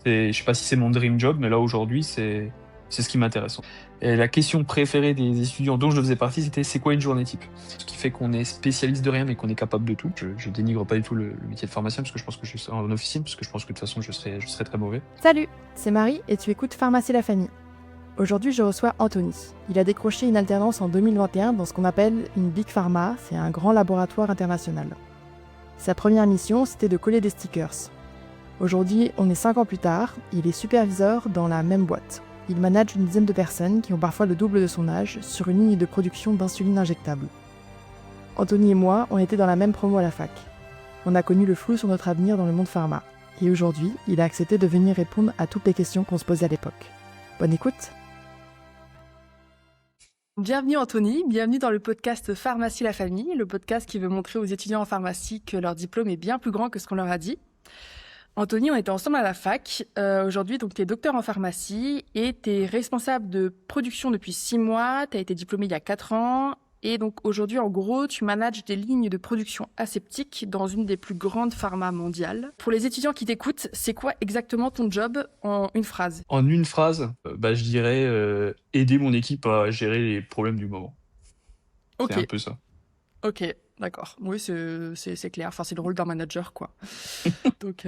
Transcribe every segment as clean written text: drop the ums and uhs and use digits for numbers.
Je sais pas si c'est mon dream job, mais là aujourd'hui, c'est ce qui m'intéresse. Et la question préférée des étudiants dont je faisais partie, c'était c'est quoi une journée type? Ce qui fait qu'on est spécialiste de rien, mais qu'on est capable de tout. Je dénigre pas du tout le métier de pharmacien, parce que je pense que je suis en officine, parce que je pense que de toute façon, je serais très mauvais. Salut, c'est Marie et tu écoutes Pharmacie la famille. Aujourd'hui, je reçois Anthony. Il a décroché une alternance en 2021 dans ce qu'on appelle une Big Pharma, c'est un grand laboratoire international. Sa première mission, c'était de coller des stickers. Aujourd'hui, on est 5 ans plus tard, il est superviseur dans la même boîte. Il manage une dizaine de personnes qui ont parfois le double de son âge sur une ligne de production d'insuline injectable. Anthony et moi, on était dans la même promo à la fac. On a connu le flou sur notre avenir dans le monde pharma. Et aujourd'hui, il a accepté de venir répondre à toutes les questions qu'on se posait à l'époque. Bonne écoute! Bienvenue Anthony, bienvenue dans le podcast Pharmacie la famille, le podcast qui veut montrer aux étudiants en pharmacie que leur diplôme est bien plus grand que ce qu'on leur a dit. Anthony, on était ensemble à la fac. Aujourd'hui, donc, tu es docteur en pharmacie et tu es responsable de production depuis 6 mois. Tu as été diplômé il y a 4 ans. Et donc aujourd'hui, en gros, tu manages des lignes de production aseptiques dans une des plus grandes pharma mondiales. Pour les étudiants qui t'écoutent, c'est quoi exactement ton job en une phrase? En une phrase, je dirais aider mon équipe à gérer les problèmes du moment. Ok, C'est un peu ça. ok, d'accord. Oui, c'est clair. Enfin, c'est le rôle d'un manager, quoi. Donc,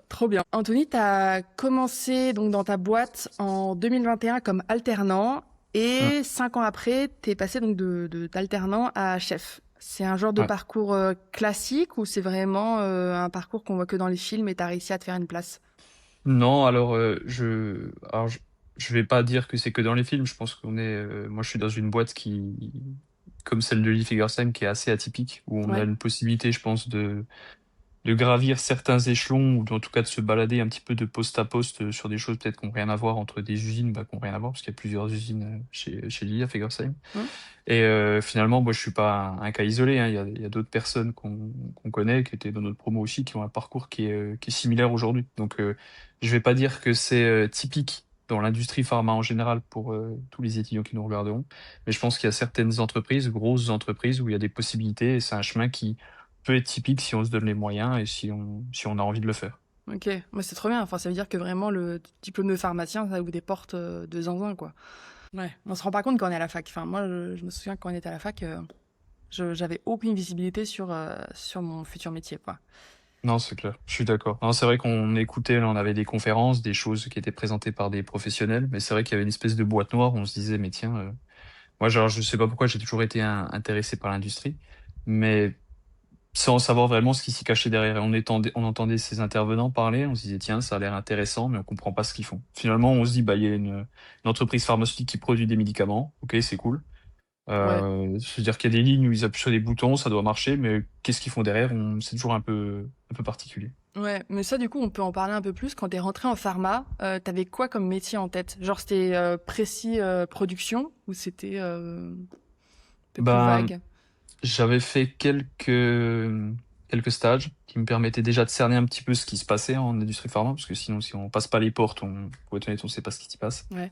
trop bien. Anthony, tu as commencé donc, dans ta boîte en 2021 comme alternant. Hum, Et 5 ans après, tu es passé donc d'alternant à chef. C'est un genre de ouais. parcours classique ou c'est vraiment un parcours qu'on voit que dans les films et tu as réussi à te faire une place? Non, je vais pas dire que c'est que dans les films. Je pense moi, je suis dans une boîte comme celle de Lee Fagersheim, qui est assez atypique, où on a Ouais. une possibilité, je pense, de gravir certains échelons, ou en tout cas de se balader un petit peu de poste à poste sur des choses peut-être qui n'ont rien à voir entre des usines, qui n'ont rien à voir, parce qu'il y a plusieurs usines chez Lee à Fagersheim. Hum. Et finalement, moi, je suis pas un cas isolé, hein. Il y a d'autres personnes qu'on connaît, qui étaient dans notre promo aussi, qui ont un parcours qui est similaire aujourd'hui. Donc, je vais pas dire que c'est typique dans l'industrie pharma en général pour tous les étudiants qui nous regarderont, mais je pense qu'il y a certaines entreprises, grosses entreprises, où il y a des possibilités, et c'est un chemin qui peut être typique si on se donne les moyens et si on a envie de le faire. Ok, moi c'est trop bien. Enfin, ça veut dire que vraiment le diplôme de pharmacien, ça ouvre des portes de zinzin, quoi. Ouais, on se rend pas compte quand on est à la fac. Enfin, moi, je me souviens que quand on était à la fac, j'avais aucune visibilité sur mon futur métier, quoi. Non, c'est clair, je suis d'accord. Non, c'est vrai qu'on écoutait, là, on avait des conférences, des choses qui étaient présentées par des professionnels, mais c'est vrai qu'il y avait une espèce de boîte noire où on se disait, mais tiens, moi, genre, je sais pas pourquoi j'ai toujours été intéressé par l'industrie, mais sans savoir vraiment ce qui s'y cachait derrière. Et on entendait ces intervenants parler, on se disait, tiens, ça a l'air intéressant, mais on comprend pas ce qu'ils font. Finalement, on se dit, il y a une entreprise pharmaceutique qui produit des médicaments, ok, c'est cool. Ouais. C'est-à-dire qu'il y a des lignes où ils appuient sur des boutons, ça doit marcher, mais qu'est-ce qu'ils font derrière, c'est toujours un peu particulier. Ouais, mais ça, du coup, on peut en parler un peu plus. Quand t'es rentré en pharma, t'avais quoi comme métier en tête? Genre, c'était précis production ou c'était un peu plus Ben, vague? j'avais fait quelques stages qui me permettaient déjà de cerner un petit peu ce qui se passait en industrie pharma, parce que sinon, si on passe pas les portes, pour être honnête, on sait pas ce qui s'y passe. Ouais.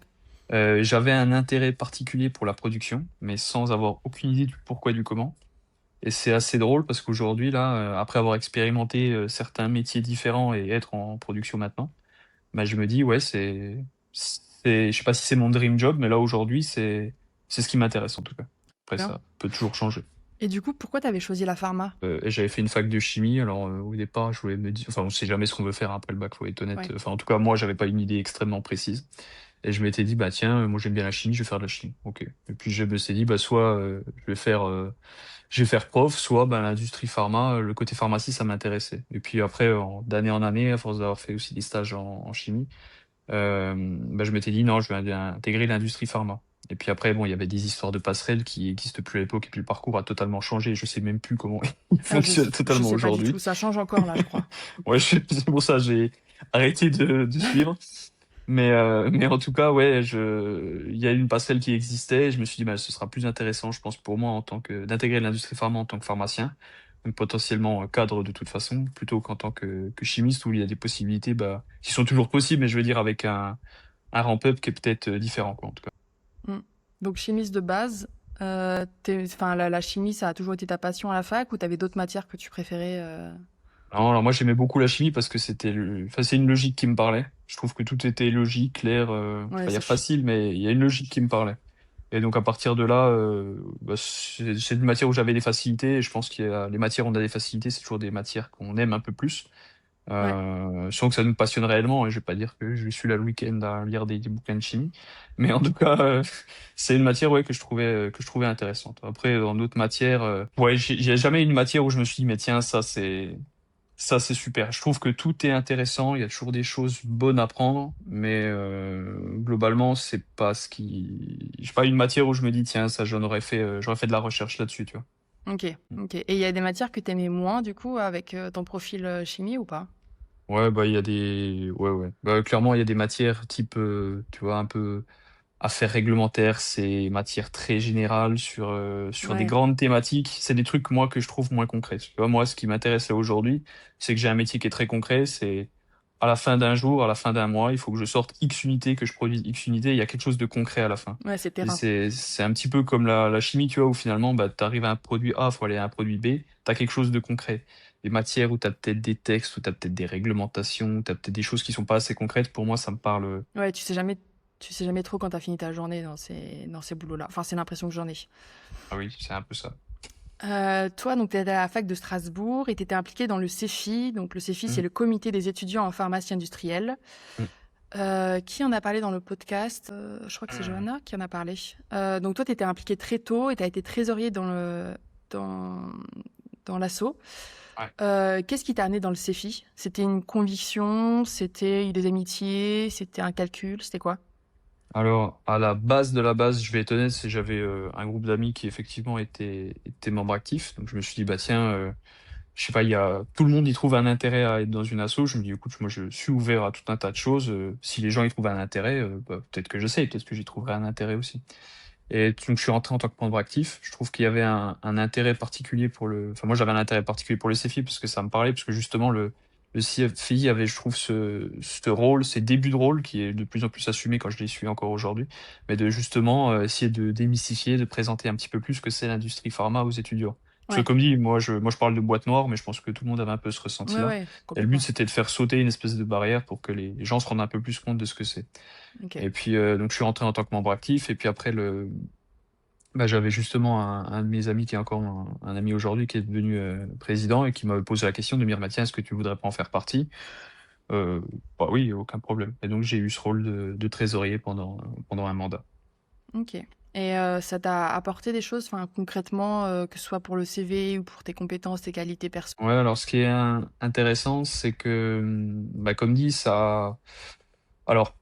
J'avais un intérêt particulier pour la production, mais sans avoir aucune idée du pourquoi et du comment. Et c'est assez drôle parce qu'aujourd'hui, là, après avoir expérimenté certains métiers différents et être en production maintenant, je me dis, ouais, je sais pas si c'est mon dream job, mais là, aujourd'hui, c'est ce qui m'intéresse en tout cas. Après, Bien. ça peut toujours changer. Et du coup, pourquoi t'avais choisi la pharma? Et j'avais fait une fac de chimie, alors au départ, je voulais me dire, enfin, on sait jamais ce qu'on veut faire après le bac, faut être honnête. Ouais. Enfin, en tout cas, moi, j'avais pas une idée extrêmement précise. Et je m'étais dit, tiens, moi j'aime bien la chimie, je vais faire de la chimie. Ok. Et puis je me suis dit, soit je vais faire prof, soit l'industrie pharma, le côté pharmacie, ça m'intéressait. Et puis après, d'année en année, à force d'avoir fait aussi des stages en chimie, je m'étais dit, non, je vais intégrer l'industrie pharma. Et puis après, bon, il y avait des histoires de passerelles qui n'existent plus à l'époque, et puis le parcours a totalement changé. Je sais même plus comment il Ah, fonctionne je totalement sais pas du tout. aujourd'hui. Ça change encore là, je crois. Ouais, c'est pour ça que j'ai arrêté de suivre. Mais en tout cas, ouais, il y a une passerelle qui existait. Et je me suis dit, ce sera plus intéressant, je pense, pour moi d'intégrer l'industrie pharma en tant que pharmacien, donc potentiellement cadre de toute façon, plutôt qu'en tant que chimiste où il y a des possibilités, qui sont toujours possibles, mais je veux dire avec un ramp-up qui est peut-être différent, quoi, en tout cas. Mm. Donc, chimiste de base, enfin, la chimie, ça a toujours été ta passion à la fac ou t'avais d'autres matières que tu préférais? Non, alors moi j'aimais beaucoup la chimie parce que c'est une logique qui me parlait. Je trouve que tout était logique, clair, je vais Ouais, pas ça, dire je suis. facile, mais il y a une logique qui me parlait. Et donc à partir de là, bah, c'est une matière où j'avais des facilités. Et je pense qu'il y a les matières où on a des facilités, c'est toujours des matières qu'on aime un peu plus. Ouais. Sans que ça nous passionne réellement. Et je vais pas dire que je suis là le week-end à lire des bouquins de chimie, mais en tout cas, c'est une matière ouais que je trouvais intéressante. Après, dans d'autres matières, ouais, j'ai jamais eu une matière où je me suis dit mais tiens ça c'est super. Je trouve que tout est intéressant. Il y a toujours des choses bonnes à prendre, mais globalement c'est pas ce qui. J'ai pas une matière où je me dis tiens ça j'aurais fait de la recherche là-dessus, tu vois. Ok, ok. Et il y a des matières que t'aimais moins, du coup, avec ton profil chimie ou pas? Ouais, bah, il y a des, ouais, ouais. Bah, clairement, il y a des matières type, tu vois, un peu affaires réglementaires, c'est matières très générales sur des Ouais. grandes thématiques. C'est des trucs, moi, que je trouve moins concrets. Tu vois, moi, ce qui m'intéresse là aujourd'hui, c'est que j'ai un métier qui est très concret. C'est à la fin d'un jour, à la fin d'un mois, il faut que je sorte X unités, que je produise X unités. Il y a quelque chose de concret à la fin. Ouais, c'est Et terrain. c'est un petit peu comme la chimie, tu vois, où finalement, bah, tu arrives à un produit A, faut aller à un produit B, tu as quelque chose de concret. Les matières où tu as peut-être des textes, où tu as peut-être des réglementations, où tu as peut-être des choses qui sont pas assez concrètes, pour moi, ça me parle. Ouais, tu sais jamais trop quand t'as fini ta journée dans ces boulots-là. Enfin, c'est l'impression que j'en ai. Ah oui, c'est un peu ça. Toi, donc, tu étais à la fac de Strasbourg et tu étais impliqué dans le CEFI. Donc, le CEFI, c'est Mm, le comité des étudiants en pharmacie industrielle. mm, Qui en a parlé dans le podcast? Je crois que c'est mm. Johanna qui en a parlé. Donc, toi, tu étais impliqué très tôt et tu as été trésorier dans, dans l'asso. Ouais. Qu'est-ce qui t'a amené dans le CEFI? C'était une conviction? C'était des amitiés? C'était un calcul? C'était quoi? Alors, à la base de la base, je vais être honnête, c'est j'avais un groupe d'amis qui effectivement était membre actif. Donc je me suis dit, bah tiens, je sais pas, tout le monde y trouve un intérêt à être dans une asso. Je me dis, écoute, moi je suis ouvert à tout un tas de choses. Si les gens y trouvent un intérêt, bah, peut-être que j'essaye, peut-être que j'y trouverai un intérêt aussi. Et donc je suis rentré en tant que membre actif. Je trouve qu'il y avait un intérêt particulier pour le. Enfin moi j'avais un intérêt particulier pour le CFI parce que ça me parlait, parce que justement le CFI avait, je trouve, ce rôle, ces débuts de rôle qui est de plus en plus assumé quand je les suis encore aujourd'hui, mais de justement essayer de démystifier, de présenter un petit peu plus ce que c'est l'industrie pharma aux étudiants. Parce que Ouais, comme dit, moi je parle de boîte noire, mais je pense que tout le monde avait un peu ce ouais, ressenti-là. ouais, Et le but complètement. c'était de faire sauter une espèce de barrière pour que les gens se rendent un peu plus compte de ce que c'est. Ok. Et puis donc je suis rentré en tant que membre actif, et puis après bah, j'avais justement un de mes amis qui est encore un ami aujourd'hui qui est devenu président et qui m'a posé la question de me dire bah, tiens, est-ce que tu voudrais pas en faire partie? Euh, Bah oui, aucun problème. Et donc j'ai eu ce rôle de trésorier pendant un mandat. Ok. Et ça t'a apporté des choses, enfin, concrètement, que ce soit pour le CV ou pour tes compétences, tes qualités perso? Ouais, alors ce qui est intéressant, c'est que, bah, comme dit, alors,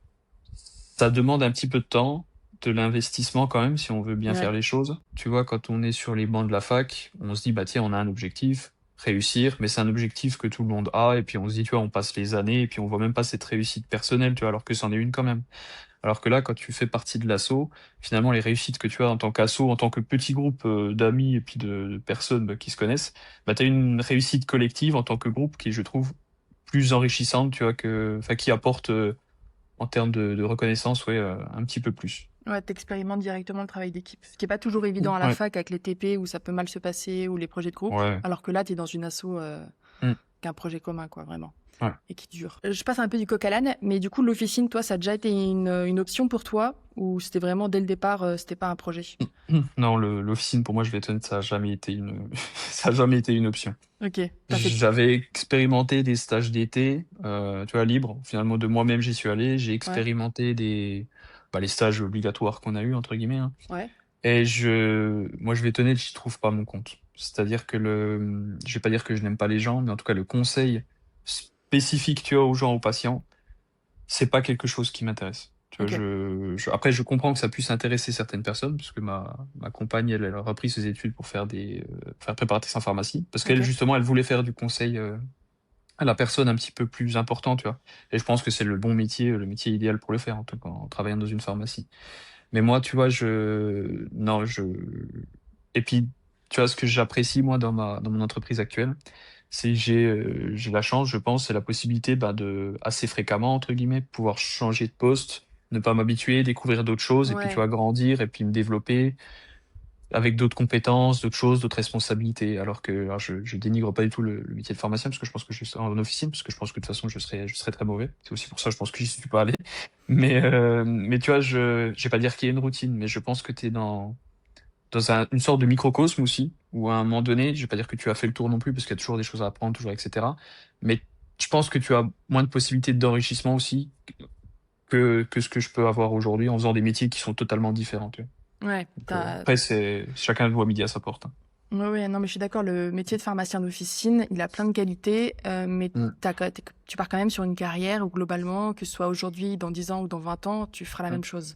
ça demande un petit peu de temps, de l'investissement quand même, si on veut bien faire Ouais, les choses. Tu vois, quand on est sur les bancs de la fac, on se dit, bah tiens, on a un objectif, réussir, mais c'est un objectif que tout le monde a, et puis on se dit, tu vois, on passe les années, et puis on voit même pas cette réussite personnelle, tu vois, alors que c'en est une quand même. Alors que là, quand tu fais partie de l'asso, finalement, les réussites que tu as en tant qu'asso, en tant que petit groupe d'amis et puis de personnes bah, qui se connaissent, bah, tu as une réussite collective en tant que groupe qui, je trouve, plus enrichissante, tu vois, enfin, qui apporte en termes de reconnaissance, ouais, un petit peu plus. ouais, t'expérimentes directement le travail d'équipe. Ce qui est pas toujours évident à la Ouais, fac avec les TP où ça peut mal se passer ou les projets de groupe, ouais, alors que là, t'es dans une asso mm, qu'un projet commun, quoi, vraiment. ouais. Et qui dure. Je passe un peu du coq à l'âne, mais du coup, l'officine, toi, ça a déjà été une option pour toi ou c'était vraiment dès le départ, c'était pas un projet? Non, l'officine, pour moi, je vais être honnête, ça a jamais été ça a jamais été une option. Ok, t'as fait. J'avais expérimenté des stages d'été, tu vois, libres. Finalement, de moi-même, j'y suis allé. J'ai Ouais, expérimenté bah, les stages obligatoires qu'on a eu entre guillemets, hein. ouais, Et moi, je vais te honnête, j'y trouve pas mon compte. C'est-à-dire que je vais pas dire que je n'aime pas les gens, mais en tout cas, le conseil spécifique, tu vois, aux gens, aux patients, c'est pas quelque chose qui m'intéresse. Tu vois, ok, après, je comprends que ça puisse intéresser certaines personnes, parce que ma compagne, elle a repris ses études pour faire préparatrice en pharmacie, parce qu'elle, ok, justement, elle voulait faire du conseil à la personne un petit peu plus importante, tu vois. Et je pense que c'est le bon métier, le métier idéal pour le faire, en tout cas, en travaillant dans une pharmacie. Mais moi, tu vois, non, et puis, tu vois, ce que j'apprécie, moi, dans mon entreprise actuelle, c'est que j'ai la chance, je pense, c'est la possibilité, bah, assez fréquemment, entre guillemets, pouvoir changer de poste, ne pas m'habituer, découvrir d'autres choses, et puis, tu ouais, vois, grandir, et puis me développer. avec d'autres compétences, d'autres choses, d'autres responsabilités. Alors je dénigre pas du tout le métier de pharmacien parce que je pense que je suis en officine, parce que je pense que de toute façon je serais très mauvais. C'est aussi pour ça je pense que j'y suis pas allé. Mais tu vois, je vais pas dire qu'il y a une routine, mais je pense que tu es une sorte de microcosme aussi, où à un moment donné, je vais pas dire que tu as fait le tour non plus, parce qu'il y a toujours des choses à apprendre, toujours, etc. Mais je pense que tu as moins de possibilités d'enrichissement aussi que ce que je peux avoir aujourd'hui en faisant des métiers qui sont totalement différents. Tu vois. Ouais, Après, c'est chacun voit midi à sa porte. Hein. ouais, ouais, non, mais je suis d'accord, le métier de pharmacien d'officine, il a plein de qualités, mais Mm, tu pars quand même sur une carrière où globalement, que ce soit aujourd'hui, dans 10 ans ou dans 20 ans, tu feras la mm. même chose.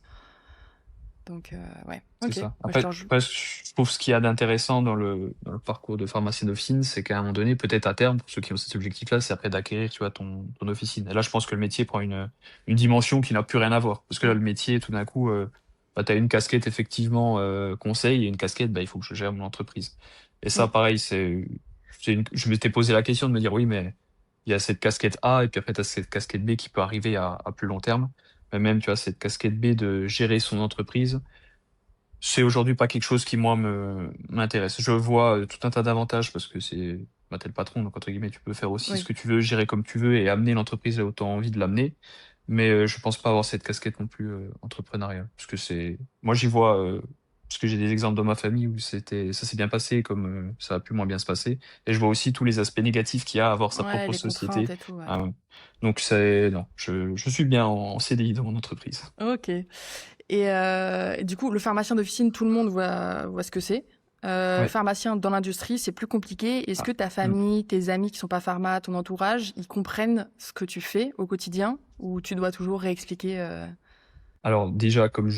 Donc, ouais, C'est ok. ça. Moi, je te Après, je trouve ce qu'il y a d'intéressant dans le parcours de pharmacien d'officine, c'est qu'à un moment donné, peut-être à terme, pour ceux qui ont cet objectif-là, c'est après d'acquérir, tu vois, ton officine. Et là, je pense que le métier prend une dimension qui n'a plus rien à voir. Parce que là, le métier, tout d'un coup, bah, tu as une casquette, effectivement, conseil, et une casquette, bah, il faut que je gère mon entreprise. Et ça, Mm. pareil, je m'étais posé la question de me dire, oui, mais il y a cette casquette A, et puis après, tu as cette casquette B qui peut arriver à plus long terme. Mais même, tu vois, cette casquette B de gérer son entreprise, c'est aujourd'hui pas quelque chose qui, moi, m'intéresse. Je vois tout un tas d'avantages parce que t'es le patron, donc entre guillemets, tu peux faire aussi ce Oui. que tu veux, gérer comme tu veux et amener l'entreprise là où tu as envie de l'amener. Mais je pense pas avoir cette casquette non plus entrepreneuriale. Parce que moi, j'y vois, parce que j'ai des exemples dans ma famille où ça s'est bien passé comme ça a pu moins bien se passer. Et je vois aussi tous les aspects négatifs qu'il y a à avoir sa Ouais, propre les contraintes société. et tout, ouais. Ah ouais. Donc, non, je suis bien en CDI dans mon entreprise. Ok. Et du coup, le pharmacien d'officine, tout le monde voit ce que c'est. Ouais. Pharmacien dans l'industrie, c'est plus compliqué. Est-ce Ah. que ta Hmm. famille, tes amis qui sont pas pharma, ton entourage, ils comprennent ce que tu fais au quotidien ou tu dois toujours réexpliquer Alors déjà, comme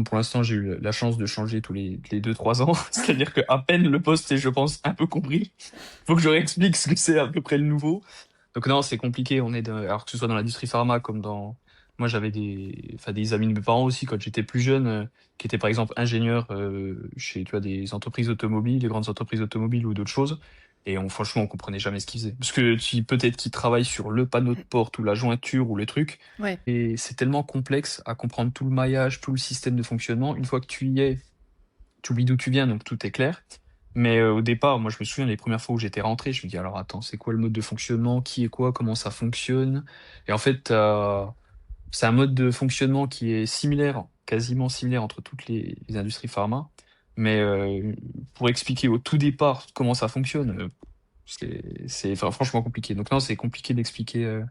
pour l'instant j'ai eu la chance de changer les 2-3 ans, c'est-à-dire que à peine le poste est, je pense, un peu compris, faut que je réexplique ce que c'est à peu près le nouveau. Donc non, c'est compliqué. Alors que ce soit dans l'industrie pharma comme moi j'avais des amis de mes parents aussi quand j'étais plus jeune, qui étaient par exemple ingénieurs chez, tu vois, des entreprises automobiles, des grandes entreprises automobiles ou d'autres choses. Et franchement, on comprenait jamais ce qu'ils faisaient. Parce que peut-être qu'ils travaillent sur le panneau de porte ou la jointure ou le truc. Ouais, Et c'est tellement complexe à comprendre tout le maillage, tout le système de fonctionnement. Une fois que tu y es, tu oublies d'où tu viens, donc tout est clair. Mais au départ, moi je me souviens les premières fois où j'étais rentré, je me dis alors attends, c'est quoi le mode de fonctionnement, qui est quoi, comment ça fonctionne? Et en fait, c'est un mode de fonctionnement qui est similaire, quasiment similaire entre toutes les industries pharma. Mais pour expliquer au tout départ comment ça fonctionne, enfin, franchement compliqué. Donc non, c'est compliqué d'expliquer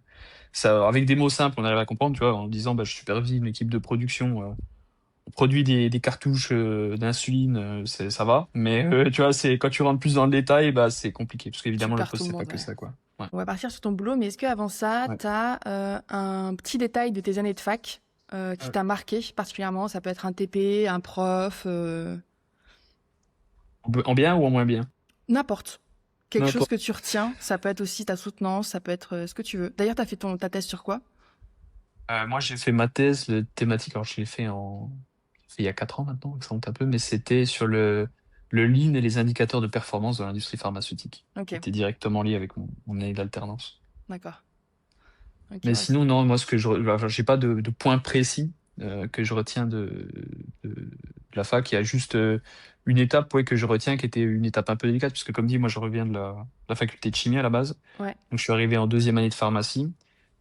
ça avec des mots simples. On arrive à comprendre, tu vois, en disant bah, je supervise une équipe de production. On produit des cartouches d'insuline, ça va. Mais tu vois, c'est quand tu rentres plus dans le détail, bah c'est compliqué parce tu qu'évidemment le perds tout poste le c'est pas monde, que ouais. ça quoi. Ouais. On va partir sur ton boulot, mais est-ce qu'avant ça, Ouais. tu as un petit détail de tes années de fac qui Ouais. t'a marqué particulièrement? Ça peut être un TP, un prof, En bien ou en moins bien? n'importe. Quelque chose N'importe. que tu retiens. Ça peut être aussi ta soutenance, ça peut être ce que tu veux. D'ailleurs, tu as fait ta thèse sur quoi? Moi j'ai fait ma thèse, le thématique, alors je l'ai fait il y a 4 ans maintenant, ça remonte un peu, mais c'était sur le lean et les indicateurs de performance dans l'industrie pharmaceutique, qui Ok, était directement lié avec mon année d'alternance. d'accord. Ok, Mais ouais. sinon, non, moi, enfin, j'ai pas de point précis que je retiens de la fac. Il y a juste une étape ouais, que je retiens qui était une étape un peu délicate, puisque comme dit, moi, je reviens de la faculté de chimie à la base. Ouais, Donc, je suis arrivé en deuxième année de pharmacie.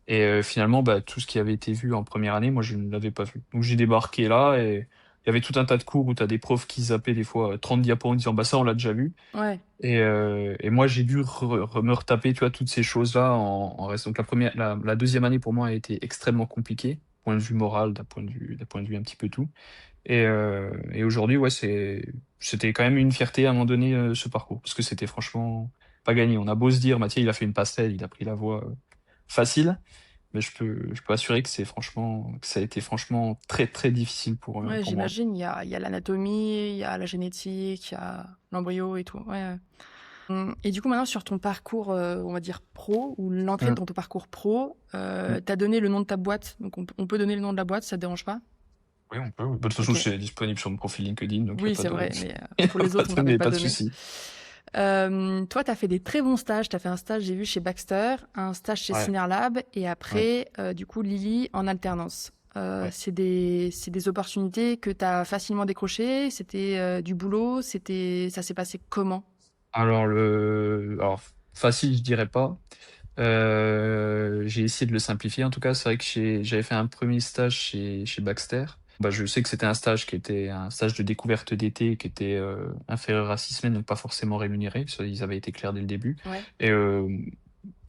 Et finalement, bah, tout ce qui avait été vu en première année, moi, je ne l'avais pas vu. Donc, j'ai débarqué là et il y avait tout un tas de cours où tu as des profs qui zappaient des fois 30 diapos en disant, bah, ça, on l'a déjà vu. ouais. Et moi, j'ai dû me retaper, tu vois, toutes ces choses-là en reste. Donc, la deuxième année pour moi a été extrêmement compliquée, point de vue moral, d'un point de vue un petit peu tout. Et aujourd'hui, ouais, c'était quand même une fierté à un moment donné, ce parcours, parce que c'était franchement pas gagné. On a beau se dire, Mathieu, il a fait une passerelle, il a pris la voie facile, mais je peux assurer que ça a été franchement très, très difficile Ouais, pour moi. j'imagine, il y a l'anatomie, il y a la génétique, il y a l'embryo et tout. Ouais, ouais. Et du coup, maintenant, sur ton parcours, on va dire pro, ou l'entrée Hum, dans ton parcours pro, hum. tu as donné le nom de ta boîte. Donc, on peut donner le nom de la boîte, ça te dérange pas? Oui, on peut. Oui. Bah, de toute façon, Ok. c'est disponible sur mon profil LinkedIn, donc il n'y a Oui, pas c'est de, vrai, mais y pour a les autres, on va peut-être pas pas de donner. souci. Toi, tu as fait des très bons stages. Tu as fait un stage, j'ai vu, chez Baxter, un stage chez Ouais. Synerlab, et Ouais. après, du coup, Lilly en alternance. Ouais. C'est des opportunités que tu as facilement décrochées? C'était du boulot? Ça s'est passé comment? Alors facile, je dirais pas. J'ai essayé de le simplifier en tout cas. C'est vrai que j'avais fait un premier stage chez Baxter. Bah, je sais que c'était un stage qui était un stage de découverte d'été qui était inférieur à 6 semaines, donc pas forcément rémunéré. Ça, ils avaient été clairs dès le début. Ouais. Et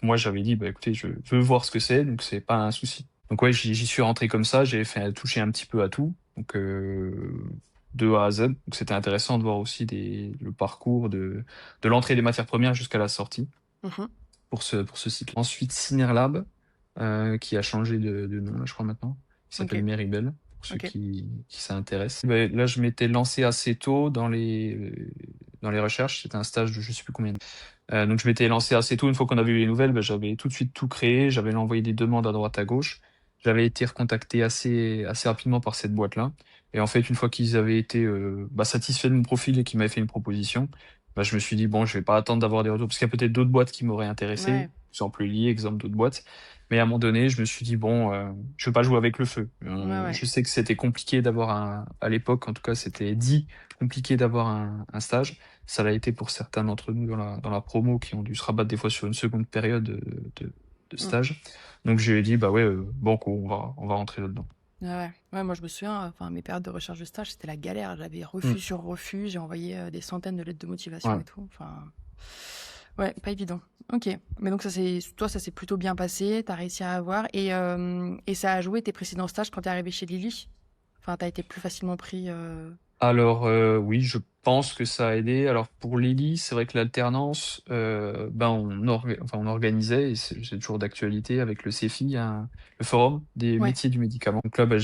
moi, j'avais dit, bah écoutez, je veux voir ce que c'est, donc c'est pas un souci. Donc ouais, j'y suis rentré comme ça. J'ai fait toucher un petit peu à tout, donc de A à Z. Donc c'était intéressant de voir aussi le parcours de l'entrée des matières premières jusqu'à la sortie Mhm. pour ce cycle. Ensuite, Synerlab, qui a changé de nom, là, je crois maintenant. Il Ok, s'appelle Meribel, pour ceux ok. qui s'intéressent. Ben, là, je m'étais lancé assez tôt dans les recherches. C'était un stage de je sais plus combien. Donc, je m'étais lancé assez tôt. Une fois qu'on avait eu les nouvelles, ben, j'avais tout de suite tout créé. J'avais envoyé des demandes à droite à gauche. J'avais été recontacté assez rapidement par cette boîte-là. Et en fait, une fois qu'ils avaient été satisfaits de mon profil et qu'ils m'avaient fait une proposition, bah, je me suis dit, bon, je vais pas attendre d'avoir des retours, parce qu'il y a peut-être d'autres boîtes qui m'auraient intéressé, Ouais, exemple Lilly, exemple d'autres boîtes. Mais à un moment donné, je me suis dit, bon, je veux pas jouer avec le feu. ouais, ouais. Je sais que c'était compliqué d'avoir à l'époque, en tout cas, c'était dit compliqué d'avoir un stage. Ça l'a été pour certains d'entre nous dans la promo qui ont dû se rabattre des fois sur une seconde période de Mm. stage. Donc j'ai dit, bah ouais, bon, on va rentrer là-dedans. Ouais, ouais. Ouais, moi je me souviens, enfin mes périodes de recherche de stage, c'était la galère. J'avais Mm. refus sur refus, j'ai envoyé des centaines de lettres de motivation Ouais. et tout. Enfin, ouais, pas évident. Ok, mais donc toi ça s'est plutôt bien passé, t'as réussi à avoir et ça a joué tes précédents stages quand t'es arrivé chez Lily. Enfin, t'as été plus facilement pris. Alors oui, je pense que ça a aidé. Alors pour Lily, c'est vrai que l'alternance, ben on organisait, et c'est toujours d'actualité avec le CEFI, le forum des Ouais. métiers du médicament. Donc là, ben,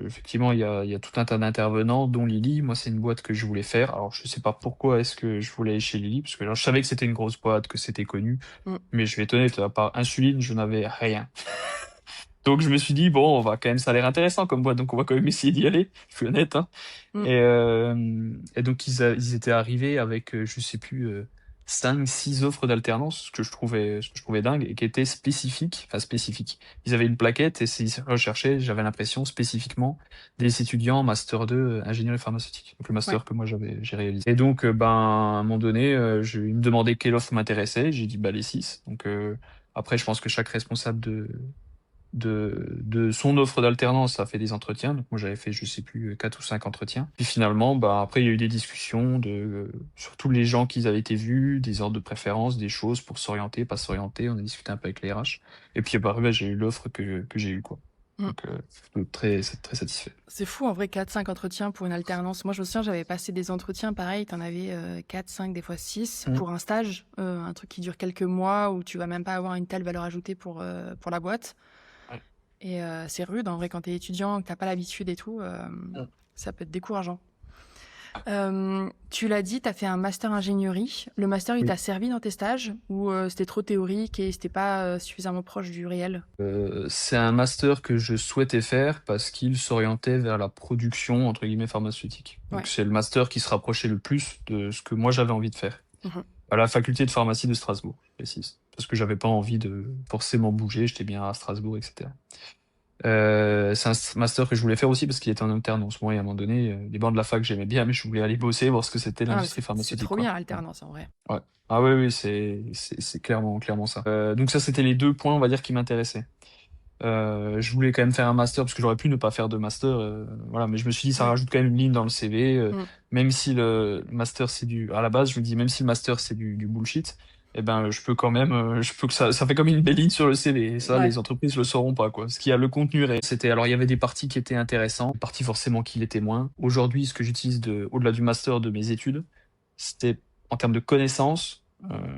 effectivement, il y a tout un tas d'intervenants, dont Lily. Moi, c'est une boîte que je voulais faire. Alors je sais pas pourquoi est-ce que je voulais aller chez Lily, parce que là, je savais que c'était une grosse boîte, que c'était connu, Mm. mais je vais être honnête, à part insuline, je n'avais rien. Donc je me suis dit, bon, on va quand même, ça a l'air intéressant comme boîte, donc on va quand même essayer d'y aller. Je suis honnête, hein. Mm. Et donc ils étaient arrivés avec, je sais plus, 5, 6 offres d'alternance, ce que je trouvais dingue, et qui étaient spécifiques, enfin spécifiques. Ils avaient une plaquette et ils recherchaient, j'avais l'impression, spécifiquement des étudiants en master 2 ingénierie pharmaceutique. Donc le Ouais. master que moi j'ai réalisé. Et donc, ben, à un moment donné, ils me demandaient quelle offre m'intéressait. J'ai dit, bah, les 6. Donc, après, je pense que chaque responsable de son offre d'alternance a fait des entretiens. Donc moi j'avais fait, je sais plus, 4 ou 5 entretiens. Puis finalement, bah après il y a eu des discussions sur tous les gens qui avaient été vus, des ordres de préférence, des choses pour s'orienter, pas s'orienter. On a discuté un peu avec les RH. Et puis bah, ouais, j'ai eu l'offre que j'ai eue, quoi. Mm. Donc très satisfait. C'est fou en vrai, 4 5 entretiens pour une alternance. Moi je me souviens, j'avais passé des entretiens pareil, t'en avais 4, 5, des fois 6 Mm. pour un stage, un truc qui dure quelques mois où tu vas même pas avoir une telle valeur ajoutée pour la boîte. Ouais. Et c'est rude en vrai quand t'es étudiant, que t'as pas l'habitude et tout, Mm. ça peut être décourageant. Tu l'as dit, t'as fait un master ingénierie. Le master, il Oui. t'a servi dans tes stages ou c'était trop théorique et c'était pas suffisamment proche du réel? C'est un master que je souhaitais faire parce qu'il s'orientait vers la production, entre guillemets, pharmaceutique. Donc Ouais. c'est le master qui se rapprochait le plus de ce que moi j'avais envie de faire. Mhm. À la faculté de pharmacie de Strasbourg, je précise. Parce que j'avais pas envie de forcément bouger, j'étais bien à Strasbourg, etc. C'est un master que je voulais faire aussi parce qu'il était en alternance. Moi, et à un moment donné, les bancs de la fac, j'aimais bien, mais je voulais aller bosser, voir ce que c'était Ah, mais l'industrie c'est pharmaceutique, trop quoi. bien l'alternance en vrai. Ouais. Ah oui, oui, c'est clairement ça. Donc ça, c'était les 2 points, on va dire, qui m'intéressaient. Je voulais quand même faire un master parce que j'aurais pu ne pas faire de master, voilà. Mais je me suis dit, ça Ouais. rajoute quand même une ligne dans le CV, Mm. même si le master à la base, je me dis, même si le master c'est du bullshit, eh ben, je peux quand même, je peux que ça fait comme une belle ligne sur le CV. Et ça, Ouais. les entreprises le sauront pas, quoi. Ce qui a le contenu, alors il y avait des parties qui étaient intéressantes, des parties forcément qui l'étaient moins. Aujourd'hui, ce que j'utilise au-delà du master de mes études, c'était en termes de connaissances,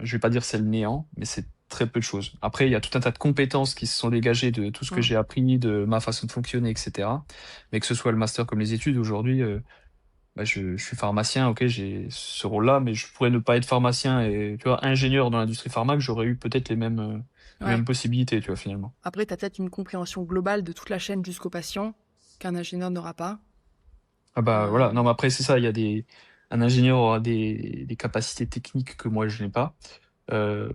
je vais pas dire c'est le néant, mais c'est très peu de choses. Après, il y a tout un tas de compétences qui se sont dégagées de tout ce que Mm. j'ai appris, de ma façon de fonctionner, etc. Mais que ce soit le master comme les études, aujourd'hui, bah, je suis pharmacien, ok, j'ai ce rôle-là, mais je pourrais ne pas être pharmacien et, tu vois, ingénieur dans l'industrie pharma, que j'aurais eu peut-être les Ouais. mêmes possibilités, tu vois, finalement. Après, t'as peut-être une compréhension globale de toute la chaîne jusqu'au patient qu'un ingénieur n'aura pas. Ah bah voilà, Euh, non mais après c'est ça, un ingénieur aura des capacités techniques que moi je n'ai pas.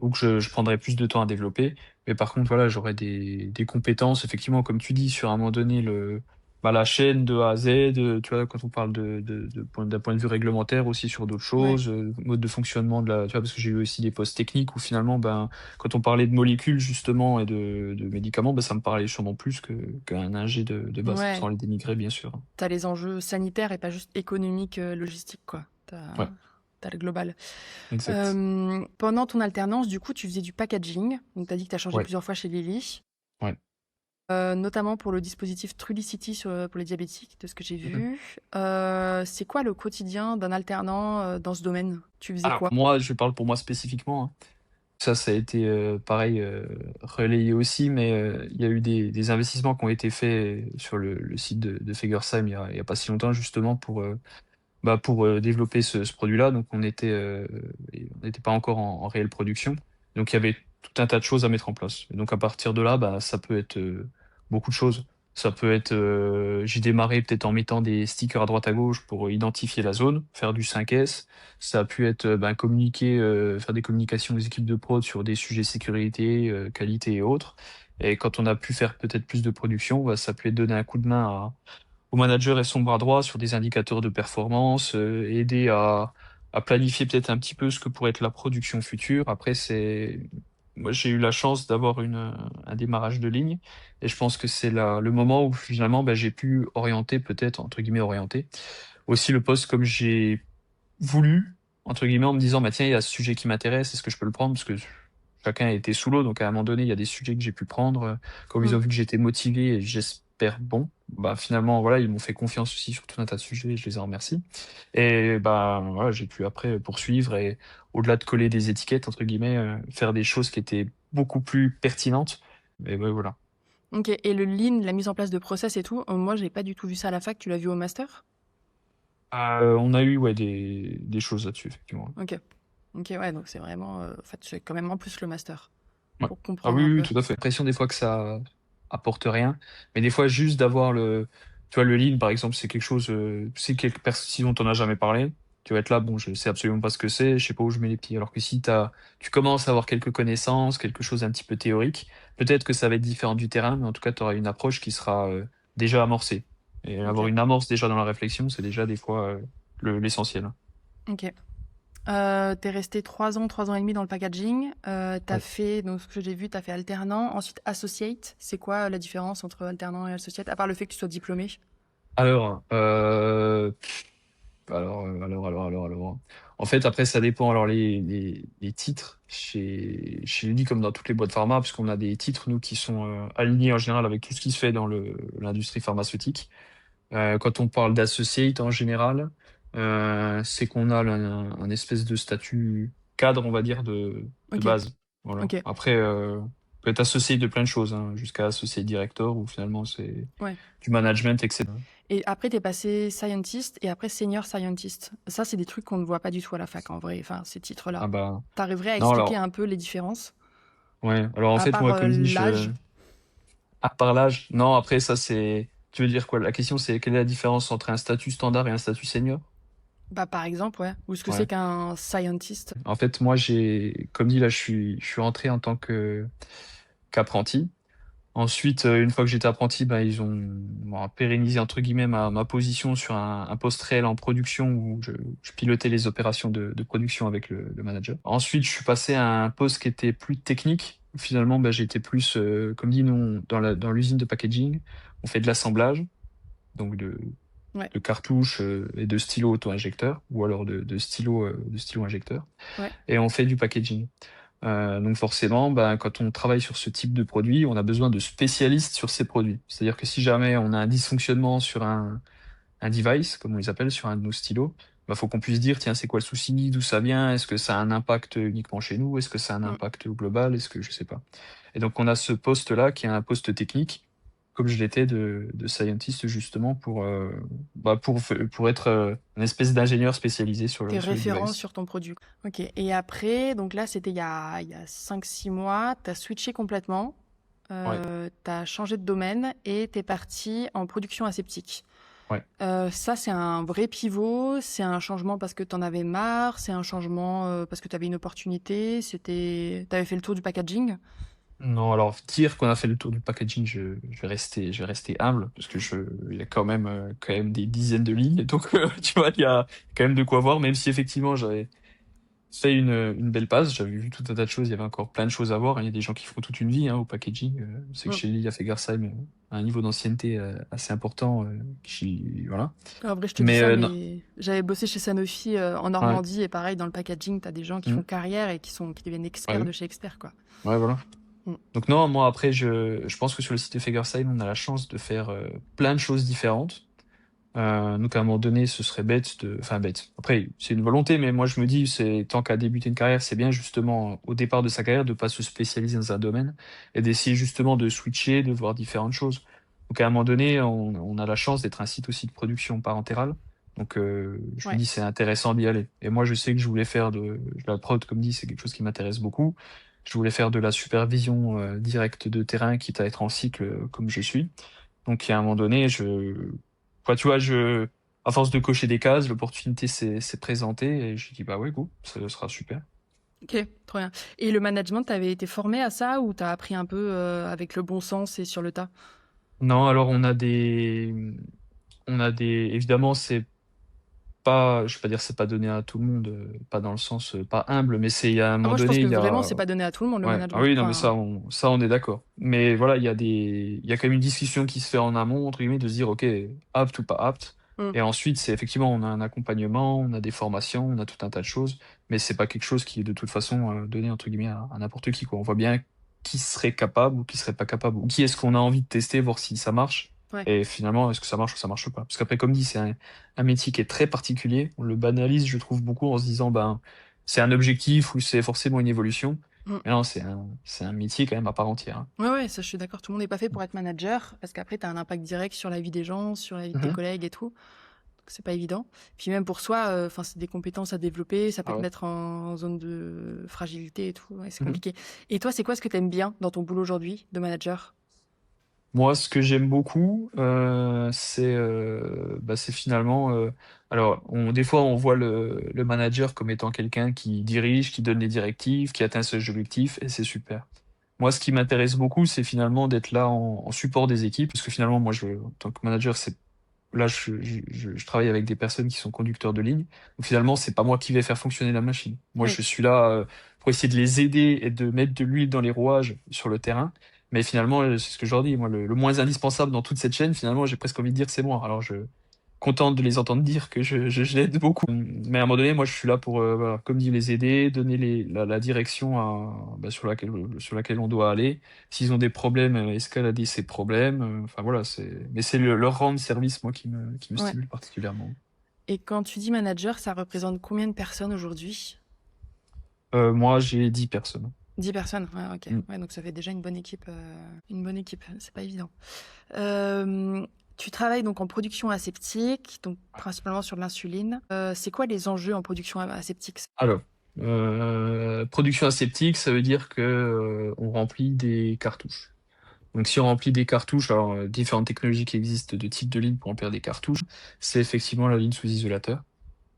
ou que je prendrais plus de temps à développer. Mais par contre, voilà, j'aurais des compétences, effectivement, comme tu dis, sur un moment donné, la chaîne de A à Z, tu vois, quand on parle d'un point de vue réglementaire aussi sur d'autres Ouais. choses, mode de fonctionnement tu vois, parce que j'ai eu aussi des postes techniques où finalement, ben, quand on parlait de molécules, justement, et de médicaments, ben, ça me parlait sûrement plus qu'un ingé de base, Ouais. sans les dénigrer, bien sûr. T'as les enjeux sanitaires et pas juste économiques, logistiques, quoi. Ouais, T'as le global. exact. Pendant ton alternance, du coup, tu faisais du packaging. Donc, t'as dit que t'as changé Ouais, plusieurs fois chez Lilly, ouais. notamment pour le dispositif Trulicity pour les diabétiques, de ce que j'ai Mhm. vu. C'est quoi le quotidien d'un alternant dans ce domaine? Tu faisais Alors, quoi? moi, je parle pour moi spécifiquement, hein. Ça a été, pareil, relayé aussi, mais il y a eu des investissements qui ont été faits sur le site de Fegersheim il y a pas si longtemps justement pour développer ce produit-là. Donc on n'était pas encore en réelle production. Donc il y avait tout un tas de choses à mettre en place. Et donc à partir de là, bah, ça peut être beaucoup de choses. Ça peut être, j'ai démarré peut-être en mettant des stickers à droite à gauche pour identifier la zone, faire du 5S. Ça a pu être ben, communiquer, faire des communications aux équipes de prod sur des sujets sécurité, qualité et autres. Et quand on a pu faire peut-être plus de production, bah, ça a pu être donner un coup de main au manager et son bras droit sur des indicateurs de performance, aider à planifier peut-être un petit peu ce que pourrait être la production future. Après, moi, j'ai eu la chance d'avoir un démarrage de ligne et je pense que c'est le moment où finalement, ben, j'ai pu orienter, peut-être, entre guillemets, orienter aussi le poste comme j'ai voulu, entre guillemets, en me disant, bah, tiens, il y a ce sujet qui m'intéresse, est-ce que je peux le prendre? Parce que chacun était sous l'eau, donc à un moment donné, il y a des sujets que j'ai pu prendre. Comme ils Hmm. ont vu que j'étais motivé et j'espère bon, bah finalement, voilà, ils m'ont fait confiance aussi sur tout un tas de sujets, et je les en remercie. Et bah voilà, j'ai pu après poursuivre et au-delà de coller des étiquettes, entre guillemets, faire des choses qui étaient beaucoup plus pertinentes. Et ouais, voilà. Ok. Et le lean, la mise en place de process et tout, moi, j'ai pas du tout vu ça à la fac. Tu l'as vu au master? On a eu ouais, des choses là-dessus, effectivement. Ok. Ok, ouais, donc c'est vraiment. En fait, c'est quand même en plus le master Ouais. pour Ah comprendre oui, un oui, peu. tout à fait. L'impression des fois que ça apporte rien, mais des fois juste d'avoir tu vois, le lean par exemple, c'est quelque chose, si quelque personne, si on t'en a jamais parlé, tu vas être là, bon, je sais absolument pas ce que c'est, je sais pas où je mets les pieds. Alors que si tu commences à avoir quelques connaissances, quelque chose un petit peu théorique, peut-être que ça va être différent du terrain, mais en tout cas, tu auras une approche qui sera déjà amorcée. Et avoir Ok. une amorce déjà dans la réflexion, c'est déjà des fois l'essentiel. Ok. T'es resté 3 ans et demi dans le packaging. T'as Ouais. fait, donc ce que j'ai vu, t'as fait alternant, ensuite associate. C'est quoi la différence entre alternant et associate, à part le fait que tu sois diplômé? Alors, alors. En fait, après, ça dépend. Alors, les titres chez Lilly, comme dans toutes les boîtes pharma, parce qu'on a des titres, nous, qui sont alignés en général avec tout ce qui se fait dans l'industrie pharmaceutique. Quand on parle d'associate, en général, c'est qu'on a un espèce de statut cadre, on va dire, de Ok, base. Voilà. ok, Après, on peut être associé de plein de choses, hein, jusqu'à associé directeur, où finalement, c'est ouais. du management, etc. Et après, t'es passé scientist et après senior scientist. Ça, c'est des trucs qu'on ne voit pas du tout à la fac, en vrai, enfin, ces titres-là. Ah bah, T'arriverais à non, expliquer alors. un peu les différences? Ouais, alors en À fait, part moi, comme dit, l'âge? à part l'âge, non, après, ça, c'est. Tu veux dire quoi? La question, c'est quelle est la différence entre un statut standard et un statut senior? Bah, par exemple, ouais. Ou ce que c'est Ouais. qu'un scientist? En fait, moi, comme dit, là, je suis rentré en tant qu'apprenti. Ensuite, une fois que j'étais apprenti, ben, ils ont bon, pérennisé, entre guillemets, ma position sur un poste réel en production où je pilotais les opérations de production avec le manager. Ensuite, je suis passé à un poste qui était plus technique. Finalement, ben, j'étais plus, comme dit, nous, dans l'usine de packaging, on fait de l'assemblage, donc Ouais, de cartouches et de stylos auto-injecteurs, ou alors de stylos injecteurs, ouais. et on fait du packaging. Donc forcément, ben, quand on travaille sur ce type de produit, on a besoin de spécialistes sur ces produits. C'est-à-dire que si jamais on a un dysfonctionnement sur un device, comme on les appelle, sur un de nos stylos, il faut qu'on puisse dire, tiens, c'est quoi le souci, d'où ça vient, est-ce que ça a un impact uniquement chez nous, est-ce que ça a un Mm. impact au global, est-ce que je sais pas. Et donc on a ce poste-là qui est un poste technique, comme je l'étais de scientist justement pour être une espèce d'ingénieur spécialisé sur Tes le références device. sur ton produit. Ok. Et après, donc là, c'était il y a 5-6 mois, tu as switché complètement, Ouais. tu as changé de domaine et tu es parti en production aseptique. Ouais. Ça, c'est un vrai pivot, c'est un changement parce que tu en avais marre, c'est un changement, parce que tu avais une opportunité, tu avais fait le tour du packaging? Non, alors dire qu'on a fait le tour du packaging, je vais rester humble parce que il y a quand même des dizaines de lignes, donc tu vois, il y a quand même de quoi voir, même si effectivement j'avais fait une belle passe, j'avais vu tout un tas de choses, il y avait encore plein de choses à voir, hein. Il y a des gens qui font toute une vie au packaging. C'est que Mmh. chez Lily Fegersheim, un niveau d'ancienneté assez important, voilà. En vrai, je te dis Mais ça, non, mais j'avais bossé chez Sanofi, en ouais, Normandie et pareil dans le packaging, tu as des gens qui font mm, carrière et qui deviennent ouais, experts de chez experts, quoi. ouais, voilà. Mmh. Donc non, moi après, je pense que sur le site de Fegersheim, on a la chance de faire plein de choses différentes. Donc à un moment donné, ce serait bête de, enfin bête. Après, c'est une volonté, mais moi je me dis, c'est tant qu'à débuter une carrière, c'est bien justement au départ de sa carrière de pas se spécialiser dans un domaine et d'essayer justement de switcher, de voir différentes choses. Donc à un moment donné, on a la chance d'être un site aussi de production parentale. Donc je me Ouais. dis c'est intéressant d'y aller. Et moi je sais que je voulais faire de la prod, comme dit, c'est quelque chose qui m'intéresse beaucoup. Je voulais faire de la supervision directe de terrain, quitte à être en cycle comme je suis. Donc, il y a un moment donné, quoi, tu vois, à force de cocher des cases, l'opportunité s'est présentée et je dis, bah ouais, go, ça sera super. OK, trop bien. Et le management, tu avais été formé à ça ou tu as appris un peu, avec le bon sens et sur le tas? Non, alors évidemment, c'est pas, je vais pas dire c'est pas donné à tout le monde, pas dans le sens, pas humble, mais il y a un Ah moment moi, je pense donné, que il y vraiment, a, c'est pas donné à tout le monde, le ouais, ah management. oui, non, mais Enfin, ça, on est d'accord. Mais voilà, il y a quand même une discussion qui se fait en amont, entre guillemets, de se dire, OK, apte ou pas apte. mmh, Et ensuite, c'est effectivement, on a un accompagnement, on a des formations, on a tout un tas de choses, mais c'est pas quelque chose qui est de toute façon donné, entre guillemets, à n'importe qui, quoi. On voit bien qui serait capable ou qui serait pas capable, ou qui est-ce qu'on a envie de tester, voir si ça marche. ouais. Et finalement, est-ce que ça marche ou ça marche pas? Parce qu'après, comme dit, c'est un métier qui est très particulier. On le banalise, je trouve, beaucoup en se disant, ben, c'est un objectif ou c'est forcément une évolution. Mmh. Mais non, c'est un métier quand même à part entière, hein. Ouais, ouais, ça, je suis d'accord. Tout le monde n'est pas fait pour être manager parce qu'après, tu as un impact direct sur la vie des gens, sur la vie de tes Mhm. collègues et tout. Donc, c'est pas évident. Puis même pour soi, enfin, c'est des compétences à développer. Ça peut Ah te ouais. mettre en zone de fragilité et tout. Ouais, c'est Mhm. compliqué. Et toi, c'est quoi ce que tu aimes bien dans ton boulot aujourd'hui de manager? Moi, ce que j'aime beaucoup, c'est finalement, alors, des fois, on voit le manager comme étant quelqu'un qui dirige, qui donne les directives, qui atteint ses objectifs, et c'est super. Moi, ce qui m'intéresse beaucoup, c'est finalement d'être là en support des équipes, parce que finalement, moi, en tant que manager, là, je travaille avec des personnes qui sont conducteurs de ligne. Donc finalement, c'est pas moi qui vais faire fonctionner la machine. Moi, Oui. je suis là pour essayer de les aider et de mettre de l'huile dans les rouages sur le terrain. Mais finalement, c'est ce que je leur dis. Moi, le moins indispensable dans toute cette chaîne, finalement, j'ai presque envie de dire c'est moi. Alors, content de les entendre dire que je l'aide beaucoup. Mais à un moment donné, moi, je suis là pour, voilà, comme dit, les aider, donner la direction sur laquelle on doit aller. S'ils ont des problèmes, escalader ces problèmes. Enfin voilà, mais c'est leur rendre service, moi, qui me Ouais. stimule particulièrement. Et quand tu dis manager, ça représente combien de personnes aujourd'hui? Moi, j'ai 10 personnes. 10 personnes, ouais, ok. Mm. Ouais, donc ça fait déjà une bonne équipe. Une bonne équipe, c'est pas évident. Euh, Tu travailles donc en production aseptique, donc principalement sur de l'insuline. C'est quoi les enjeux en production aseptique? Alors, production aseptique, ça veut dire que on remplit des cartouches. Donc si on remplit des cartouches, alors différentes technologies qui existent de type de ligne pour remplir des cartouches, c'est effectivement la ligne sous isolateur.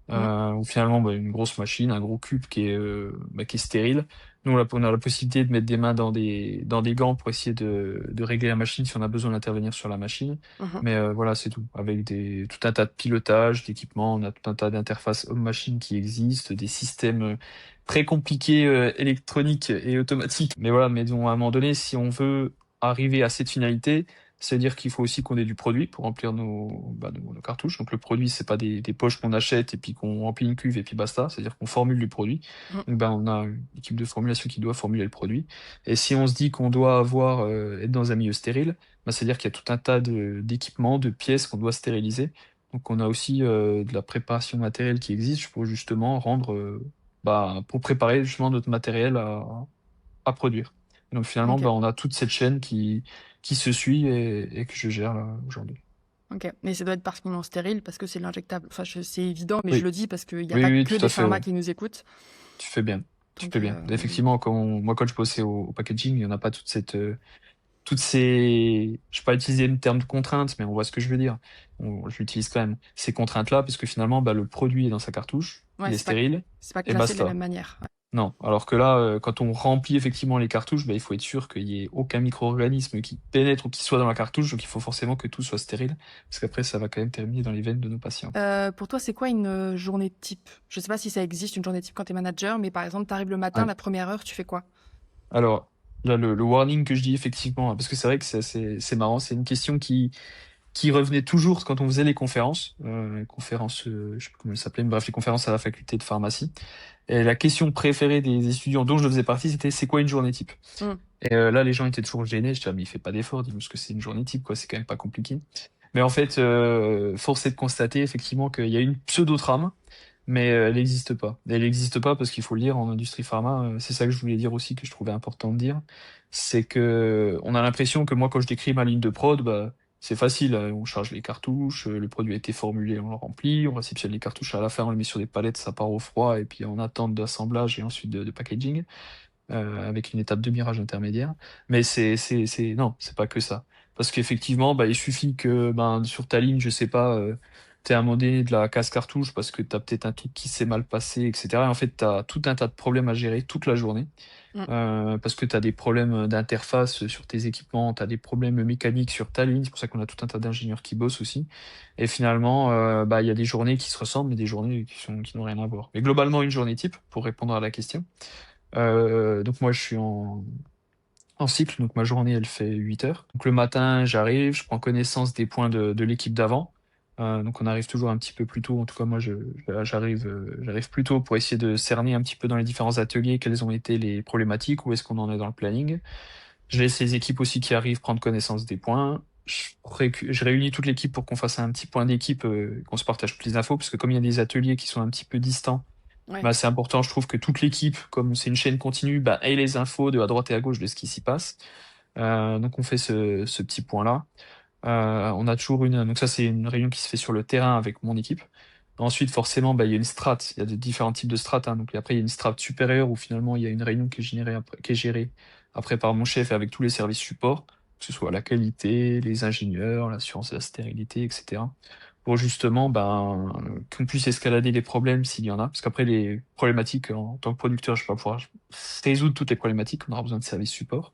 Mhm, Où finalement une grosse machine, un gros cube qui est stérile. Nous on a la possibilité de mettre des mains dans des gants pour essayer de régler la machine si on a besoin d'intervenir sur la machine. mhm. Mais voilà, c'est tout. Avec tout un tas de pilotage, d'équipements, on a tout un tas d'interfaces homme-machine qui existent, des systèmes très compliqués électroniques et automatiques. Mais voilà, mais donc, à un moment donné, si on veut arriver à cette finalité, c'est-à-dire qu'il faut aussi qu'on ait du produit pour remplir nos cartouches. Donc le produit, c'est pas des poches qu'on achète et puis qu'on remplit une cuve et puis basta. C'est-à-dire qu'on formule du produit. Mhm. Donc on a une équipe de formulation qui doit formuler le produit. Et si on se dit qu'on doit être dans un milieu stérile, c'est-à-dire qu'il y a tout un tas d'équipements, de pièces qu'on doit stériliser. Donc on a aussi de la préparation matérielle qui existe pour justement pour préparer justement notre matériel à produire. Donc finalement, Ok, on a toute cette chaîne qui se suit et que je gère là aujourd'hui. ok. Mais ça doit être particulièrement stérile parce que c'est l'injectable. Enfin, c'est évident, mais je Oui, le dis parce qu'il n'y a oui, pas oui, que tout des à fait, pharma ouais. qui nous écoutent. Tu fais bien. Tu Donc, fais bien. Effectivement, moi, quand je bossais au packaging, il n'y en a pas toute cette toutes ces, je vais pas utiliser le terme de contraintes, mais on voit ce que je veux dire. Je l'utilise quand même. Ces contraintes-là, parce que finalement, bah, le produit est dans sa cartouche, Ouais, il est stérile, c'est pas et classé de la même basta. manière. Ouais. Non. Alors que là, quand on remplit effectivement les cartouches, bah, il faut être sûr qu'il y ait aucun micro-organisme qui pénètre ou qui soit dans la cartouche, donc il faut forcément que tout soit stérile, parce qu'après, ça va quand même terminer dans les veines de nos patients. Pour toi, c'est quoi une journée type? Je sais pas si ça existe une journée type quand tu es manager, mais par exemple, tu arrives le matin, Ouais. la première heure, tu fais quoi? Alors, là, le warning que je dis effectivement, parce que c'est vrai que c'est marrant, c'est une question qui revenait toujours quand on faisait les conférences, je sais plus comment elles s'appelaient, mais bref, les conférences à la faculté de pharmacie. Et la question préférée des étudiants dont je faisais partie, c'était c'est quoi une journée type? Hmm. Et là, les gens étaient toujours gênés. Je disais, ah, mais il fait pas d'effort, dis-nous ce que c'est une journée type, quoi. C'est quand même pas compliqué. Mais en fait, force est de constater effectivement qu'il y a une pseudo-trame, mais elle n'existe pas. Elle n'existe pas parce qu'il faut le dire en industrie pharma. C'est ça que je voulais dire aussi, que je trouvais important de dire. C'est que on a l'impression que moi, quand je décris ma ligne de prod, bah, c'est facile. On charge les cartouches, le produit a été formulé, on le remplit, on réceptionne les cartouches à la fin, on le met sur des palettes, ça part au froid, et puis on attend d'assemblage et ensuite de packaging, avec une étape de mirage intermédiaire. Mais non, c'est pas que ça. Parce qu'effectivement, bah, il suffit que ben, sur ta ligne, je sais pas, t'aies à un moment donné de la casse cartouche parce que t'as peut-être un truc qui s'est mal passé, etc. Et en fait, t'as tout un tas de problèmes à gérer toute la journée. Hmm. Parce que tu as des problèmes d'interface sur tes équipements, tu as des problèmes mécaniques sur ta ligne, c'est pour ça qu'on a tout un tas d'ingénieurs qui bossent aussi. Et finalement, bah, il y a des journées qui se ressemblent, mais des journées qui n'ont rien à voir. Mais globalement, une journée type, pour répondre à la question. Donc moi, je suis en cycle, donc ma journée, elle fait 8 heures. Donc le matin, j'arrive, je prends connaissance des points de l'équipe d'avant. Donc on arrive toujours un petit peu plus tôt. En tout cas, moi, j'arrive plus tôt pour essayer de cerner un petit peu dans les différents ateliers quelles ont été les problématiques, où est-ce qu'on en est dans le planning. Je laisse les équipes aussi qui arrivent prendre connaissance des points. Je réunis toute l'équipe pour qu'on fasse un petit point d'équipe, qu'on se partage toutes les infos, parce que comme il y a des ateliers qui sont un petit peu distants, Ouais. bah, c'est important, je trouve, que toute l'équipe, comme c'est une chaîne continue, bah, ait les infos de à droite et à gauche de ce qui s'y passe. Donc on fait ce petit point-là. On a toujours donc ça c'est une réunion qui se fait sur le terrain avec mon équipe. Ensuite, forcément, bah, il y a une strate. Il y a de différents types de strates, hein. Donc après, il y a une strate supérieure où finalement il y a une réunion qui est gérée après par mon chef et avec tous les services supports, que ce soit la qualité, les ingénieurs, l'assurance de la stérilité, etc. Pour justement ben, qu'on puisse escalader les problèmes s'il y en a. Parce qu'après, les problématiques, en tant que producteur, je ne vais pas pouvoir résoudre toutes les problématiques. On aura besoin de services support.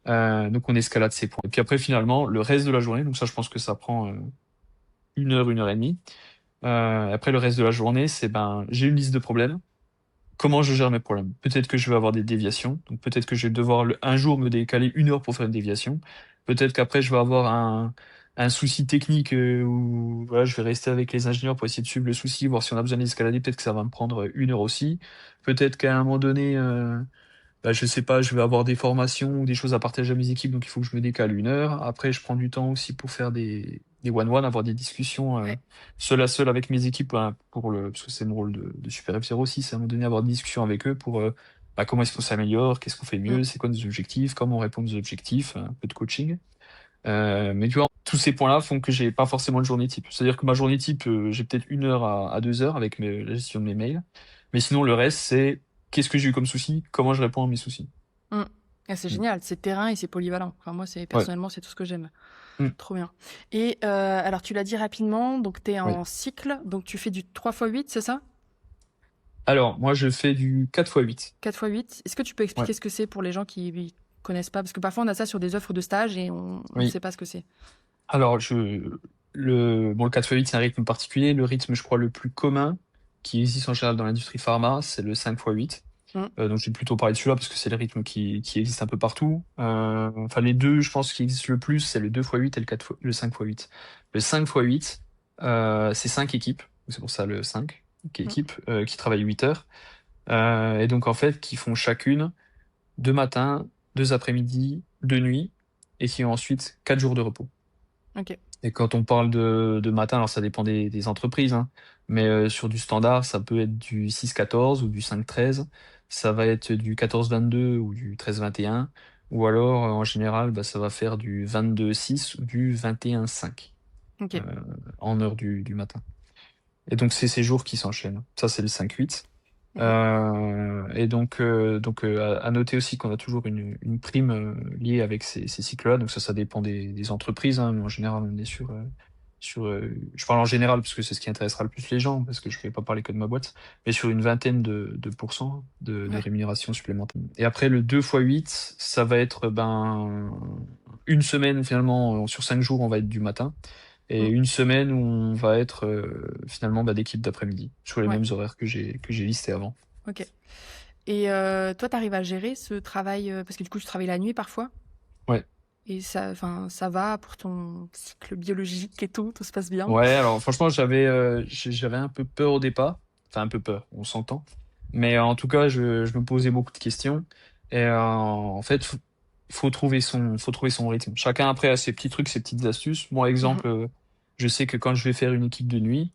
Donc on escalade ces points. Et puis après, finalement, le reste de la journée, donc ça, je pense que ça prend 1 heure et demie. Après, le reste de la journée, c'est ben, j'ai une liste de problèmes. Comment je gère mes problèmes? Peut-être que je vais avoir des déviations. Donc peut-être que je vais devoir un jour me décaler 1 heure pour faire une déviation. Peut-être qu'après, je vais avoir un souci technique où voilà, je vais rester avec les ingénieurs pour essayer de suivre le souci, voir si on a besoin d'escalader. Peut-être que ça va me prendre 1 heure aussi. Peut-être qu'à un moment donné, bah, je sais pas, je vais avoir des formations ou des choses à partager à mes équipes, donc il faut que je me décale 1 heure. Après, je prends du temps aussi pour faire des one-one, avoir des discussions Ouais. seul à seul avec mes équipes, hein, parce que c'est mon rôle de superviseur aussi, c'est à un moment donné avoir des discussions avec eux pour bah, comment est-ce qu'on s'améliore, qu'est-ce qu'on fait Hmm. mieux, c'est quoi nos objectifs, comment on répond aux objectifs, un peu de coaching. Mais tu vois, tous ces points-là font que j'ai pas forcément de journée type. C'est-à-dire que ma journée type, j'ai peut-être 1 heure à 2 heures avec la gestion de mes mails. Mais sinon, le reste, c'est qu'est-ce que j'ai eu comme souci, comment je réponds à mes soucis. Hmm. Ah, c'est Mm. génial, c'est terrain et c'est polyvalent. Enfin, moi, Ouais. personnellement, c'est tout ce que j'aime. Mm. Trop bien. Et alors, tu l'as dit rapidement, donc tu es Ouais. en cycle, donc tu fais du 3x8, c'est ça? Alors, moi, je fais du 4x8. 4x8. Est-ce que tu peux Ouais. expliquer ce que c'est pour les gens qui connaissent pas? Parce que parfois, on a ça sur des offres de stage et on ne Oui. sait pas ce que c'est. Alors, bon, le 4x8, c'est un rythme particulier. Le rythme, je crois, le plus commun qui existe en général dans l'industrie pharma, c'est le 5x8. Hmm. Donc, j'ai plutôt parlé de celui-là parce que c'est le rythme qui existe un peu partout. Enfin, les deux, je pense, qui existent le plus, c'est le 2x8 et le 5x8. Le 5x8, c'est 5 équipes. C'est pour ça le 5 qui Hmm. équipe, qui travaillent 8 heures. Et donc, en fait, qui font chacune 2 matins, 2 après-midi, 2 nuits, et qui ont ensuite 4 jours de repos. Ok. Et quand on parle de matin, alors ça dépend des entreprises, hein, mais sur du standard, ça peut être du 6-14 ou du 5-13, ça va être du 14-22 ou du 13-21, ou alors en général, bah, ça va faire du 22-6 ou du 21-5 Ok. euh, en heure du matin. Et donc c'est ces jours qui s'enchaînent. Ça, c'est le 5-8. Et à noter aussi qu'on a toujours une prime liée avec ces cycles-là. Donc ça dépend des entreprises, hein, mais en général, on est je parle en général parce que c'est ce qui intéressera le plus les gens, parce que je ne vais pas parler que de ma boîte, mais sur une vingtaine de pourcents de Ouais. rémunération supplémentaire. Et après, le 2 fois 8, ça va être une semaine finalement, sur 5 jours, on va être du matin. Et Mm. une semaine où on va être finalement d'équipe d'après-midi, sur les Ouais. mêmes horaires que j'ai listés avant. Ok. Et toi, tu arrives à gérer ce travail parce que du coup, tu travailles la nuit parfois Ouais. et ça va pour ton cycle biologique et tout se passe bien. Ouais, alors franchement, j'avais un peu peur au départ. Enfin, un peu peur, on s'entend. Mais en tout cas, je me posais beaucoup de questions. Et en fait, faut trouver son rythme. Chacun après a ses petits trucs, ses petites astuces. Moi, Mhm. exemple, je sais que quand je vais faire une équipe de nuit,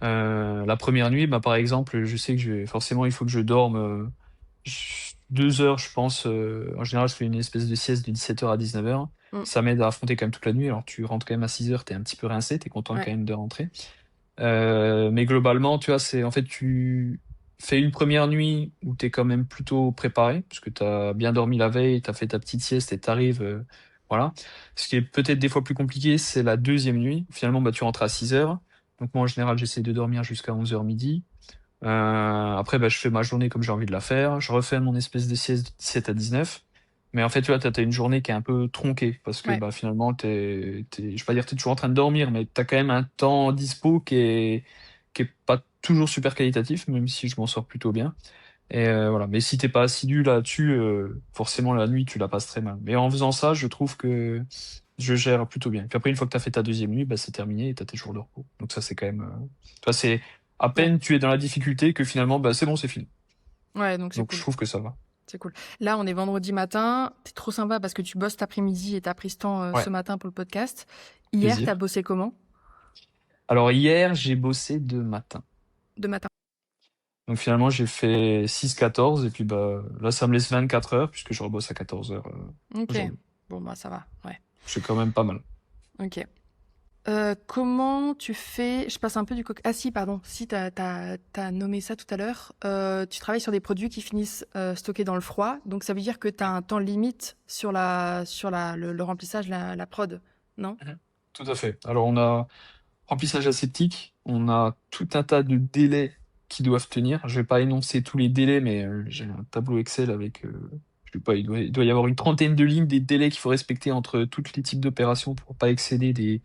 la première nuit, bah, par exemple, je sais que forcément, il faut que je dorme 2 heures, je pense. En général, je fais une espèce de sieste de 17h à 19h. Mm. Ça m'aide à affronter quand même toute la nuit. Alors, tu rentres quand même à 6h, t'es un petit peu rincé, t'es content Ouais. quand même de rentrer. Mais globalement, tu vois, en fait, tu fais une première nuit où t'es quand même plutôt préparé, parce que t'as bien dormi la veille, t'as fait ta petite sieste et t'arrives, voilà. Ce qui est peut-être des fois plus compliqué, c'est la deuxième nuit. Finalement, bah, tu rentres à 6h. Donc moi, en général, j'essaie de dormir jusqu'à 11h midi. Après, bah, je fais ma journée comme j'ai envie de la faire. Je refais mon espèce de sieste de 17 à 19. Mais en fait, tu vois, t'as une journée qui est un peu tronquée parce que Ouais. bah, finalement, je vais pas dire que t'es toujours en train de dormir, mais t'as quand même un temps dispo qui est pas toujours super qualitatif, même si je m'en sors plutôt bien. Et voilà. Mais si t'es pas assidu là-dessus, forcément, la nuit, tu la passes très mal. Mais en faisant ça, je trouve que je gère plutôt bien. Puis après, une fois que t'as fait ta deuxième nuit, bah, c'est terminé et t'as tes jours de repos. Donc ça, c'est quand même, tu vois, c'est à Ouais. peine tu es dans la difficulté que finalement, bah, c'est bon, c'est fini. Ouais, donc c'est Donc je cool. trouve que ça va. C'est cool. Là, on est vendredi matin. T'es trop sympa parce que tu bosses cet après-midi et t'as pris ce temps ce Ouais, matin pour le podcast. Hier, t'as plaisir. bossé comment? Alors hier, j'ai bossé de matin. De matin. Donc finalement, j'ai fait 6-14 et puis bah là, ça me laisse 24 heures puisque je rebosse à 14 heures Ok. aujourd'hui. Bon, bah ça va. Ouais. C'est quand même pas mal. Ok. Comment tu fais? Je passe un peu du coq. Ah si, pardon. Si, t'as nommé ça tout à l'heure. Tu travailles sur des produits qui finissent stockés dans le froid. Donc ça veut dire que t'as un temps limite sur le remplissage, la prod, non? Mhm. Tout à fait. Alors on a remplissage aseptique, on a tout un tas de délais qui doivent tenir. Je vais pas énoncer tous les délais, mais j'ai un tableau Excel avec, je sais pas, il doit y avoir une trentaine de lignes des délais qu'il faut respecter entre tous les types d'opérations pour pas excéder des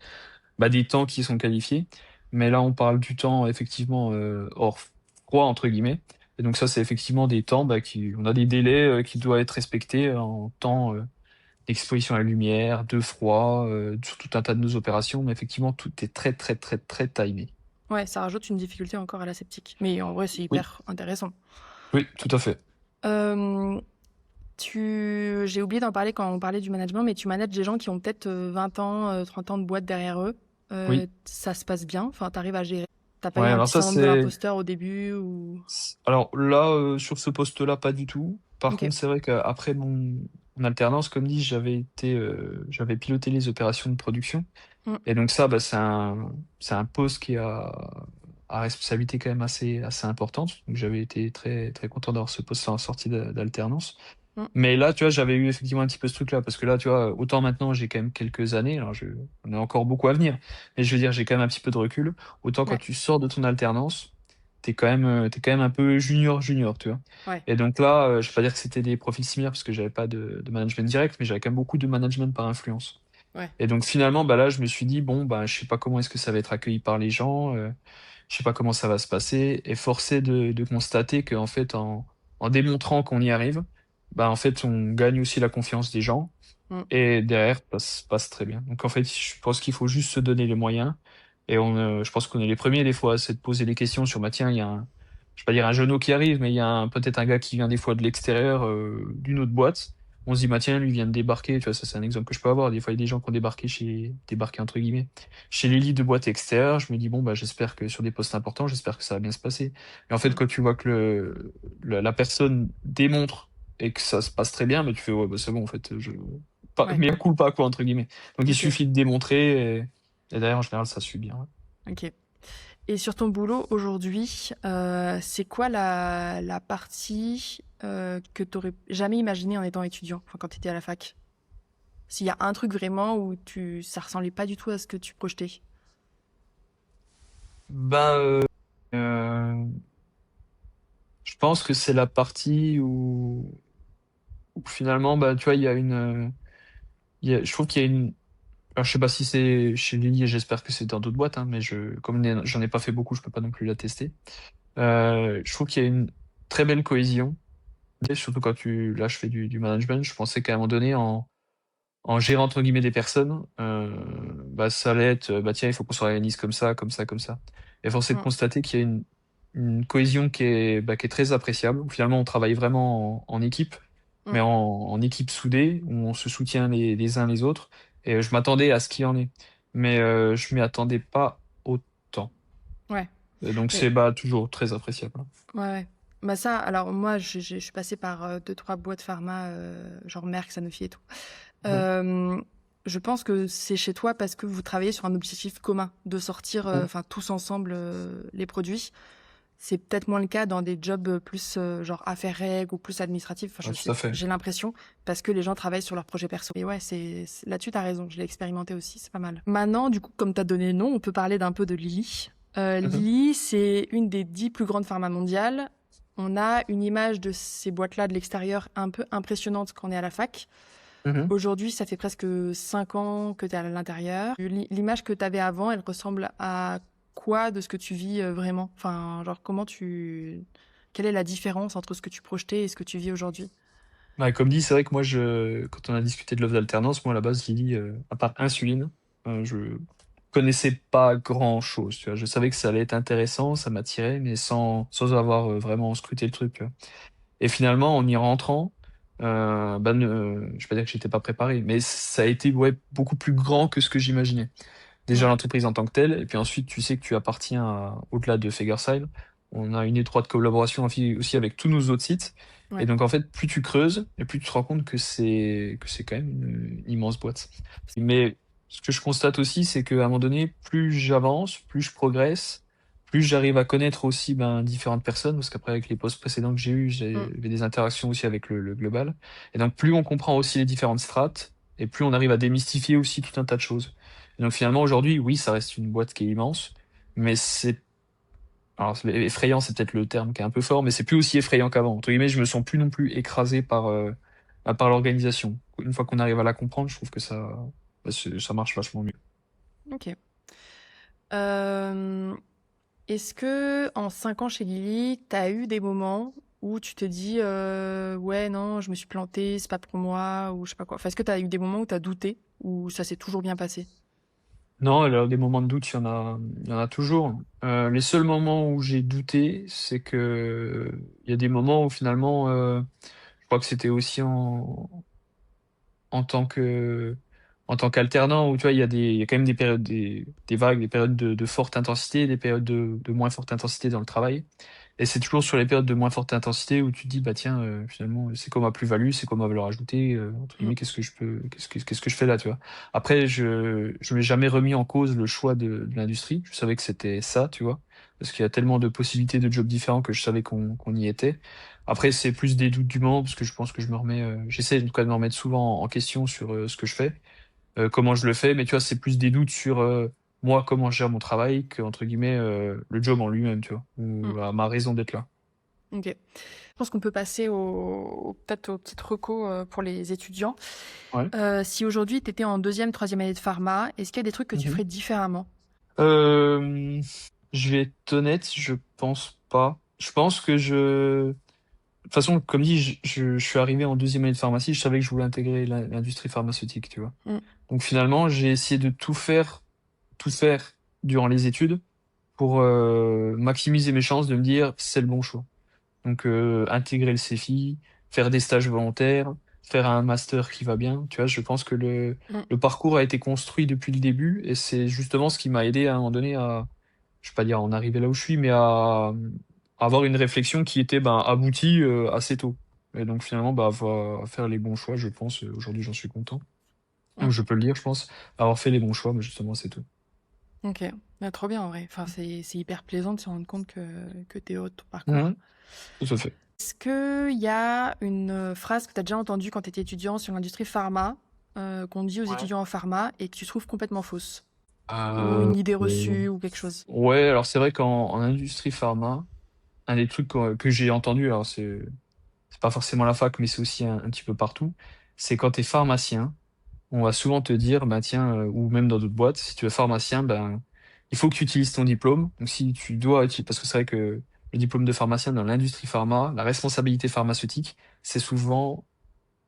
temps qui sont qualifiés. Mais là, on parle du temps effectivement hors froid, entre guillemets. Et donc ça, c'est effectivement des temps, on a des délais qui doivent être respectés en temps d'exposition à la lumière, de froid, sur tout un tas de nos opérations. Mais effectivement, tout est très, très, très, très timé. Ouais, ça rajoute une difficulté encore à l'aseptique. Mais en vrai, c'est Oui, hyper intéressant. oui, tout à fait. Euh, J'ai oublié d'en parler quand on parlait du management, mais tu manages des gens qui ont peut-être 20 ans, 30 ans de boîte derrière eux. Oui. Ça se passe bien? Enfin, t'arrives à gérer? T'as pas eu Ouais, un alors petit ça, syndrome de l'imposteur au début ou... Alors là, sur ce poste-là, pas du tout. Par Ok, contre, c'est vrai qu'après mon alternance, comme dit, j'avais piloté les opérations de production. mm, Et donc ça, bah, c'est un poste qui a à responsabilité quand même assez importante. Donc j'avais été très, très content d'avoir ce poste en sortie d'alternance. mm, Mais là, tu vois, j'avais eu effectivement un petit peu ce truc-là, parce que là, tu vois, autant maintenant j'ai quand même quelques années, alors on a encore beaucoup à venir, mais je veux dire, j'ai quand même un petit peu de recul. Autant quand ouais, tu sors de ton alternance, t'es quand même un peu junior, junior, tu vois. ouais, Et donc là, je vais pas dire que c'était des profils similaires, parce que j'avais pas de management direct, mais j'avais quand même beaucoup de management par influence. ouais, Et donc finalement, bah là, je me suis dit, bon, bah, je sais pas comment est-ce que ça va être accueilli par les gens, je sais pas comment ça va se passer, et forcé de constater qu'en fait, en démontrant qu'on y arrive, bah en fait, on gagne aussi la confiance des gens, mm, et derrière, ça se passe très bien. Donc en fait, je pense qu'il faut juste se donner les moyens, et je pense qu'on est les premiers des fois, c'est de poser les questions sur, bah tiens, il y a je vais pas dire un genou qui arrive, mais il y a peut-être un gars qui vient des fois de l'extérieur, d'une autre boîte. On se dit, bah tiens, lui vient de débarquer, tu vois, ça c'est un exemple que je peux avoir. Des fois, il y a des gens qui ont débarqué entre guillemets, chez les leads de boîtes extérieures. Je me dis, bon, bah j'espère que sur des postes importants, j'espère que ça va bien se passer. Et en fait, mm, quand tu vois que la personne démontre et que ça se passe très bien, bah tu fais, ouais, bah c'est bon, en fait, pas, ouais, mais un coup pas, quoi, entre guillemets. Donc il ok, suffit de démontrer et derrière, en général, ça suit bien. Ouais. ok. Et sur ton boulot aujourd'hui, c'est quoi la partie que tu n'aurais jamais imaginée en étant étudiant, enfin, quand tu étais à la fac? S'il y a un truc vraiment où ça ressemblait pas du tout à ce que tu projetais. Ben, euh, je pense que c'est la partie où finalement, bah, tu vois, il y a je trouve qu'il y a une, alors je sais pas si c'est chez Lily et j'espère que c'est dans d'autres boîtes, hein, mais comme j'en ai pas fait beaucoup, je peux pas non plus la tester. Je trouve qu'il y a une très belle cohésion. Et surtout quand là, je fais du management, je pensais qu'à un moment donné, en gérant entre guillemets des personnes, bah, ça allait être, bah tiens, il faut qu'on s'organise comme ça, comme ça, comme ça. Et force est de Mm, constater qu'il y a une cohésion qui est très appréciable, où finalement on travaille vraiment en équipe, mais mm. en équipe soudée, où on se soutient les uns les autres. Et je m'attendais à ce qu'il y en ait, mais je m'y attendais pas autant. Ouais. Donc Mais c'est bah, toujours très appréciable. ouais, ouais. Bah ça, alors moi, je suis passée par deux, trois boîtes pharma, genre Merck, Sanofi et tout. Ouais. Euh, je pense que c'est chez toi parce que vous travaillez sur un objectif commun, de sortir, Ouais. enfin tous ensemble les produits. C'est peut-être moins le cas dans des jobs plus genre affaires règles ou plus administratifs. Enfin, Ouais, je tout à sais, fait. j'ai l'impression parce que les gens travaillent sur leurs projets perso. Et ouais, là-dessus, t'as raison. Je l'ai expérimenté aussi. C'est pas mal. Maintenant, du coup, comme t'as donné le nom, on peut parler d'un peu de Lilly. Mhm. Lilly, c'est une des 10 plus grandes pharma mondiales. On a une image de ces boîtes-là de l'extérieur un peu impressionnante quand on est à la fac. Mhm. Aujourd'hui, ça fait presque 5 ans que tu es à l'intérieur. L'image que tu avais avant, elle ressemble à quoi de ce que tu vis vraiment? Enfin, genre, quelle est la différence entre ce que tu projetais et ce que tu vis aujourd'hui? Ouais, comme dit, c'est vrai que moi, quand on a discuté de l'offre d'alternance, moi, à la base, Lily, à part insuline, je connaissais pas grand-chose, tu vois. Je savais que ça allait être intéressant, ça m'attirait, mais sans avoir vraiment scruté le truc, tu vois. Et finalement, en y rentrant, je vais pas dire que j'étais pas préparé, mais ça a été, ouais, beaucoup plus grand que ce que j'imaginais. Déjà Mm, l'entreprise en tant que telle, et puis ensuite, tu sais que tu appartiens au-delà de Fagerside. On a une étroite collaboration aussi avec tous nos autres sites. Et ouais. donc, en fait, plus tu creuses, et plus tu te rends compte que c'est quand même une immense boîte. Mais ce que je constate aussi, c'est qu'à un moment donné, plus j'avance, plus je progresse, plus j'arrive à connaître aussi ben, différentes personnes, parce qu'après, avec les postes précédents que j'ai eus, Mm, j'avais des interactions aussi avec le global. Et donc, plus on comprend aussi les différentes strates, et plus on arrive à démystifier aussi tout un tas de choses. Et donc finalement aujourd'hui, oui, ça reste une boîte qui est immense, mais effrayant, c'est peut-être le terme qui est un peu fort, mais c'est plus aussi effrayant qu'avant. Entre guillemets, je me sens plus non plus écrasé par l'organisation. Une fois qu'on arrive à la comprendre, je trouve que ça marche vachement mieux. ok. Euh, Est-ce que en 5 ans chez Lily, tu as eu des moments où tu te dis ouais, non, je me suis plantée, c'est pas pour moi, ou je sais pas quoi. Enfin, est-ce que tu as eu des moments où tu as douté, ou ça s'est toujours bien passé? Non, alors des moments de doute, il y en a toujours. Les seuls moments où j'ai douté, c'est que il y a des moments où finalement, je crois que c'était aussi en tant que en tant qu'alternant où tu vois il y a quand même des périodes des vagues, des périodes de forte intensité, des périodes de moins forte intensité dans le travail. Et c'est toujours sur les périodes de moins forte intensité où tu te dis bah tiens finalement c'est quoi ma plus-value, c'est quoi ma valeur ajoutée entre Mm, guillemets qu'est-ce que je fais là tu vois. Après je m'ai jamais remis en cause le choix de l'industrie. Je savais que c'était ça tu vois parce qu'il y a tellement de possibilités de jobs différents que je savais qu'on y était. Après, c'est plus des doutes du moment, parce que je pense que j'essaie en tout cas de me remettre souvent en question sur ce que je fais, comment je le fais, mais tu vois, c'est plus des doutes sur moi, comment je gère mon travail, que, entre guillemets, le job en lui-même, tu vois, mm. ou à ma raison d'être là. Ok. Je pense qu'on peut passer peut-être aux petites recos pour les étudiants. Ouais. Si aujourd'hui tu étais en deuxième, troisième année de pharma, est-ce qu'il y a des trucs que tu Mhm. ferais différemment? Euh, je vais être honnête, je pense pas. Je pense que de toute façon, comme dit, je suis arrivé en deuxième année de pharmacie, je savais que je voulais intégrer l'industrie pharmaceutique, tu vois. Mm, Donc finalement, j'ai essayé de tout faire durant les études pour maximiser mes chances de me dire c'est le bon choix. Donc intégrer le CEFI, faire des stages volontaires, faire un master qui va bien. Tu vois, je pense que le, mm, le parcours a été construit depuis le début et c'est justement ce qui m'a aidé à un moment donné je vais pas dire à en arriver là où je suis, mais à avoir une réflexion qui était ben, aboutie assez tôt. Et donc finalement, bah, à faire les bons choix, je pense. Aujourd'hui, j'en suis content. mm. Donc je peux le dire, je pense, avoir fait les bons choix, mais justement, c'est tout. Ok, ah, trop bien en vrai. Enfin, c'est hyper plaisant de se rendre compte que t'es haut de ton parcours. Mhm, tout à fait. Est-ce qu'il y a une phrase que tu as déjà entendue quand tu étais étudiant sur l'industrie pharma, qu'on dit aux Ouais. étudiants en pharma et que tu trouves complètement fausse? Ou Euh, une idée euh, reçue ou quelque chose? ouais, alors c'est vrai qu'en industrie pharma, un des trucs que j'ai entendu, alors c'est pas forcément la fac, mais c'est aussi un petit peu partout, c'est quand tu es pharmacien, on va souvent te dire, bah tiens, ou même dans d'autres boîtes, si tu es pharmacien, ben il faut que tu utilises ton diplôme. Donc si tu dois, parce que c'est vrai que le diplôme de pharmacien dans l'industrie pharma, la responsabilité pharmaceutique, c'est souvent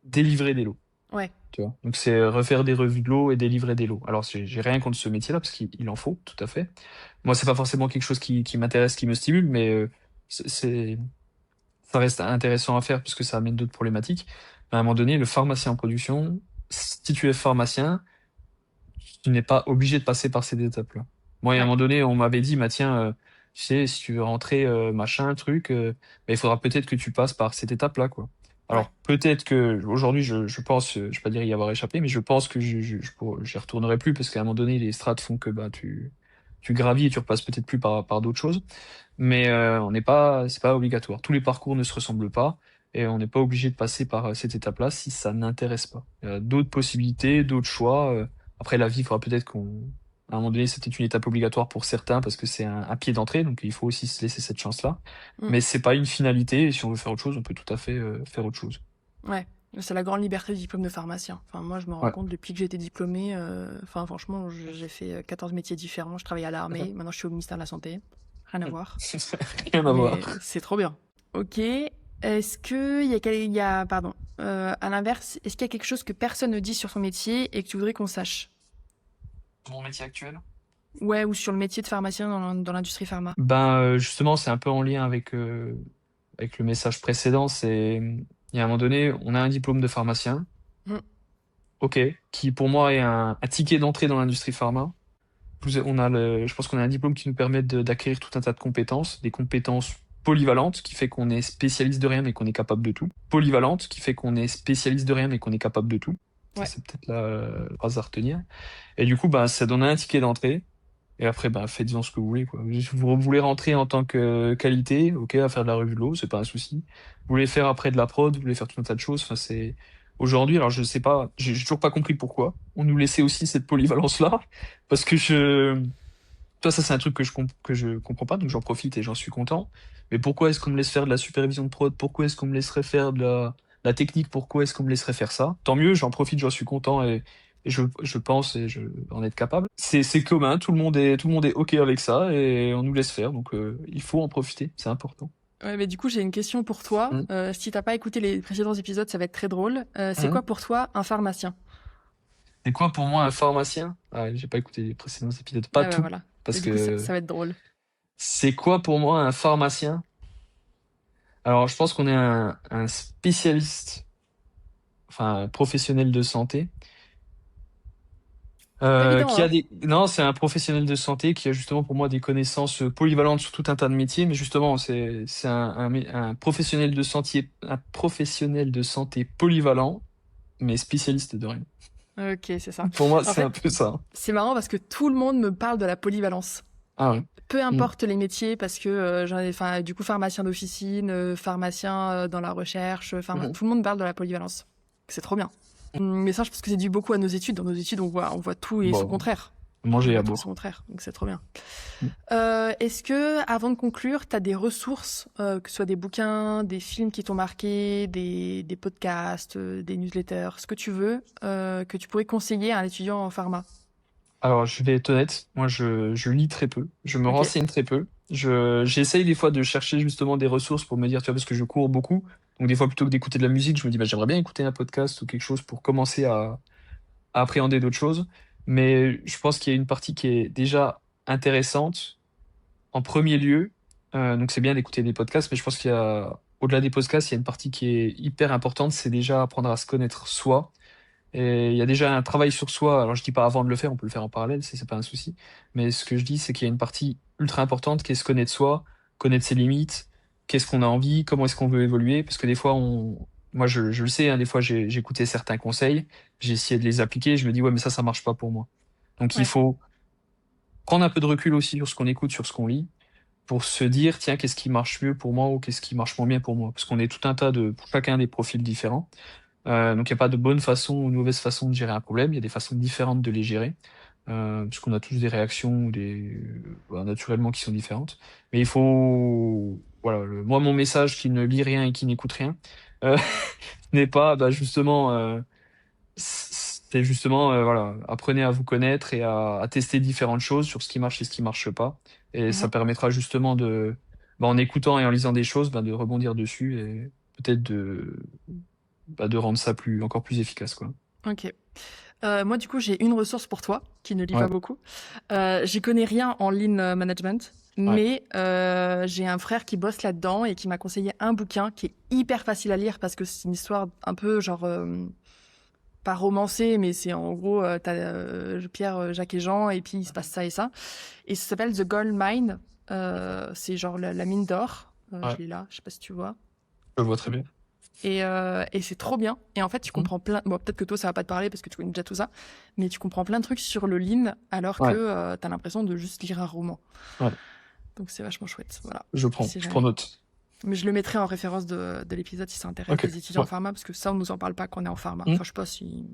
délivrer des lots. Ouais, Tu vois. Donc c'est refaire des revues de l'eau et délivrer des lots. Alors j'ai rien contre ce métier-là parce qu'il en faut, tout à fait. Moi, c'est pas forcément quelque chose qui m'intéresse, qui me stimule, mais c'est ça reste intéressant à faire puisque ça amène d'autres problématiques. À un moment donné, le pharmacien en production, si tu es pharmacien, tu n'es pas obligé de passer par ces étapes-là. Moi, à un ouais, moment donné, on m'avait dit, bah tiens, tu sais, si tu veux rentrer machin, truc, bah, il faudra peut-être que tu passes par cette étape-là, quoi. ouais, Alors peut-être que aujourd'hui, je pense, je vais pas dire y avoir échappé, mais je pense que j'y retournerai plus parce qu'à un moment donné, les strates font que bah tu gravis et tu repasses peut-être plus par d'autres choses. Mais on n'est pas, c'est pas obligatoire. Tous les parcours ne se ressemblent pas et on n'est pas obligé de passer par cette étape-là si ça n'intéresse pas. Il y a d'autres possibilités, d'autres choix. Après, la vie fera peut-être à un moment donné, c'était une étape obligatoire pour certains parce que c'est un pied d'entrée, donc il faut aussi se laisser cette chance-là. mm, Mais c'est pas une finalité et si on veut faire autre chose, on peut tout à fait faire autre chose. ouais. C'est la grande liberté du diplôme de pharmacien. Enfin, moi, je me rends Ouais. compte depuis que j'ai été diplômée, enfin, franchement, j'ai fait 14 métiers différents. Je travaillais à l'armée, maintenant je suis au ministère de la Santé. Rien à voir. Rien à Mais voir. c'est trop bien. Ok. Est-ce que pardon, à l'inverse, est-ce qu'il y a quelque chose que personne ne dit sur son métier et que tu voudrais qu'on sache? Mon métier actuel? Ouais, ou sur le métier de pharmacien dans l'industrie pharma. Ben justement, c'est un peu en lien avec le message précédent. Il y a un moment donné, on a un diplôme de pharmacien. Mm. Ok, qui pour moi est un ticket d'entrée dans l'industrie pharma. Je pense qu'on a un diplôme qui nous permet d'acquérir tout un tas de compétences, des compétences polyvalentes, qui fait qu'on est spécialiste de rien mais qu'on est capable de tout. Polyvalente, qui fait qu'on est spécialiste de rien mais qu'on est capable de tout. Ça, Ouais. c'est peut-être la phrase à retenir. Et du coup, bah, ça donne un ticket d'entrée. Et après, bah, faites-en ce que vous voulez, quoi. Vous voulez rentrer en tant que qualité, ok, à faire de la revue de l'eau, c'est pas un souci. Vous voulez faire après de la prod, vous voulez faire tout un tas de choses. Enfin, c'est aujourd'hui, alors je sais pas, j'ai toujours pas compris pourquoi. On nous laissait aussi cette polyvalence-là, parce que toi, ça c'est un truc que je comprends pas, donc j'en profite et j'en suis content. Mais pourquoi est-ce qu'on me laisse faire de la supervision de prod? Pourquoi est-ce qu'on me laisserait faire de la technique? Pourquoi est-ce qu'on me laisserait faire ça? Tant mieux, j'en profite, j'en suis content et je pense et je en être capable. C'est commun, tout le monde est OK avec ça et on nous laisse faire, donc il faut en profiter, c'est important. Ouais, mais du coup, j'ai une question pour toi. Mhm. Si t'as pas écouté les précédents épisodes, ça va être très drôle. C'est Mhm. quoi pour toi un pharmacien? C'est quoi pour moi un pharmacien? Ah, j'ai pas écouté les précédents épisodes, pas Ah bah tout, voilà. Et parce du coup, que ça va être drôle. c'est quoi pour moi un pharmacien? Alors, je pense qu'on est un spécialiste, enfin, un professionnel de santé, Pas évident, qui a hein? des, non, c'est un professionnel de santé qui a justement pour moi des connaissances polyvalentes sur tout un tas de métiers, mais justement, c'est un un professionnel de santé polyvalent, mais spécialiste de rien. Ok, c'est ça. Pour moi, En c'est un fait, peu ça. c'est marrant parce que tout le monde me parle de la polyvalence. Ah ouais. Peu Mm. importe les métiers, parce que enfin, du coup, pharmacien d'officine, pharmacien dans la recherche, Mhm. tout le monde parle de la polyvalence. C'est trop bien. Mais ça, je pense que c'est dû beaucoup à nos études. Dans nos études, on voit tout et son Bon, contraire. On manger à voit tout et son boire. contraire. Donc c'est trop bien. Mm. Est-ce que, avant de conclure, tu as des ressources, que ce soit des bouquins, des films qui t'ont marqué, des podcasts, des newsletters, ce que tu veux, que tu pourrais conseiller à un étudiant en pharma? Alors, je vais être honnête, moi, je lis très peu, je me Ok. renseigne très peu. J'essaye des fois de chercher justement des ressources pour me dire, tu vois, parce que je cours beaucoup. Donc, des fois, plutôt que d'écouter de la musique, je me dis, bah, j'aimerais bien écouter un podcast ou quelque chose pour commencer à appréhender d'autres choses. Mais je pense qu'il y a une partie qui est déjà intéressante en premier lieu. Donc, c'est bien d'écouter des podcasts, mais je pense qu'il y a, au-delà des podcasts, il y a une partie qui est hyper importante, c'est déjà apprendre à se connaître soi. Et il y a déjà un travail sur soi. Alors, je dis pas avant de le faire, on peut le faire en parallèle, c'est pas un souci. Mais ce que je dis, c'est qu'il y a une partie ultra importante qui est se connaître soi, connaître ses limites, qu'est-ce qu'on a envie, comment est-ce qu'on veut évoluer. Parce que des fois, moi, je le sais, hein, des fois, j'ai écouté certains conseils, j'ai essayé de les appliquer, je me dis, ouais, mais ça marche pas pour moi. Donc, il Ouais. faut prendre un peu de recul aussi sur ce qu'on écoute, sur ce qu'on lit, pour se dire: «Tiens, qu'est-ce qui marche mieux pour moi ou qu'est-ce qui marche moins bien pour moi?» parce qu'on est tout un tas de pour chacun des profils différents. Donc il y a pas de bonne façon ou de mauvaise façon de gérer un problème, il y a des façons différentes de les gérer, parce qu'on a tous des réactions ou naturellement qui sont différentes. Mais il faut voilà, moi mon message qui ne lit rien et qui n'écoute rien, heu, n'est pas, justement, c'est justement, voilà, apprenez à vous connaître et à tester différentes choses sur ce qui marche et ce qui marche pas et ça Mhm. permettra justement en écoutant et en lisant des choses, de rebondir dessus et peut-être de rendre ça encore plus efficace, quoi. Ok. Moi, du coup, j'ai une ressource pour toi qui ne lit pas Ouais, beaucoup. J'y connais rien en lean management, ouais, mais j'ai un frère qui bosse là-dedans et qui m'a conseillé un bouquin qui est hyper facile à lire parce que c'est une histoire un peu genre pas romancée, mais c'est en gros t'as Pierre, Jacques et Jean et puis il se passe ça et ça. Et ça s'appelle The Gold Mine. C'est genre la mine d'or. Je ouais, l'ai là, je sais pas si tu vois. je le vois très bien. Et c'est trop bien. Et en fait, tu Mmh. comprends plein. Bon, peut-être que toi, ça va pas te parler parce que tu connais déjà tout ça, mais tu comprends plein de trucs sur le lean alors que Ouais, t'as l'impression de juste lire un roman. ouais, Donc c'est vachement chouette. Voilà. Si je prends jamais. note. Mais je le mettrai en référence de l'épisode si ça intéresse OK, les étudiants en ouais. pharma parce que ça, on nous en parle pas quand on est en pharma. Mmh. Enfin, je sais pas si.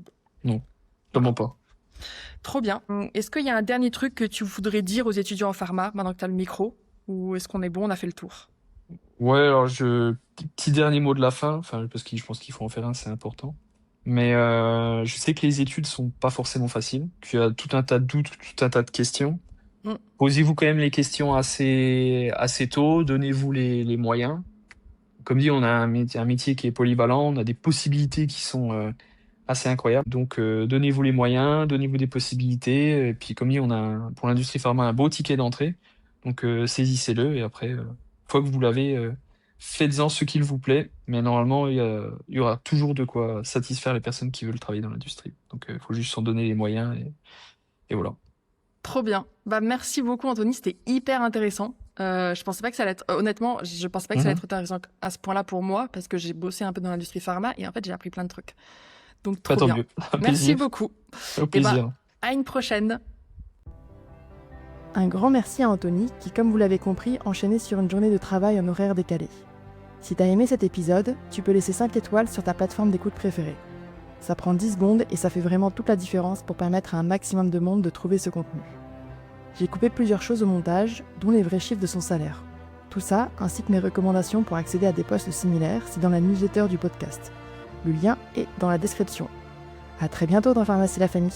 Non, Voilà. clairement pas. Trop bien. Est-ce qu'il y a un dernier truc que tu voudrais dire aux étudiants en pharma maintenant que tu as le micro? Ou est-ce qu'on est bon, on a fait le tour? Ouais, alors petit dernier mot de la fin, enfin, parce que je pense qu'il faut en faire un, c'est important. Mais je sais que les études sont pas forcément faciles, qu'il y a tout un tas de doutes, tout un tas de questions. Mm. Posez-vous quand même les questions assez tôt, donnez-vous les moyens. Comme dit, on a un métier qui est polyvalent, on a des possibilités qui sont assez incroyables. Donc donnez-vous les moyens, donnez-vous des possibilités. Et puis comme dit, on a pour l'industrie pharma un beau ticket d'entrée. Donc saisissez-le et après, une fois que vous l'avez, faites-en ce qu'il vous plaît. Mais normalement, il y aura toujours de quoi satisfaire les personnes qui veulent travailler dans l'industrie. Donc il faut juste s'en donner les moyens et voilà. Trop bien. Bah, merci beaucoup, Anthony. C'était hyper intéressant. Je pensais pas que ça allait être, honnêtement, je pensais pas que ça allait Mhm. être intéressant à ce point-là pour moi parce que j'ai bossé un peu dans l'industrie pharma et en fait, j'ai appris plein de trucs. Donc, Pas trop tant bien. mieux. Un Merci plaisir. beaucoup. Au Et bah, plaisir. à une prochaine. Un grand merci à Anthony qui, comme vous l'avez compris, enchaînait sur une journée de travail en horaire décalé. Si t'as aimé cet épisode, tu peux laisser 5 étoiles sur ta plateforme d'écoute préférée. Ça prend 10 secondes et ça fait vraiment toute la différence pour permettre à un maximum de monde de trouver ce contenu. J'ai coupé plusieurs choses au montage, dont les vrais chiffres de son salaire. Tout ça, ainsi que mes recommandations pour accéder à des postes similaires, c'est dans la newsletter du podcast. Le lien est dans la description. À très bientôt dans Pharmacie la Famille.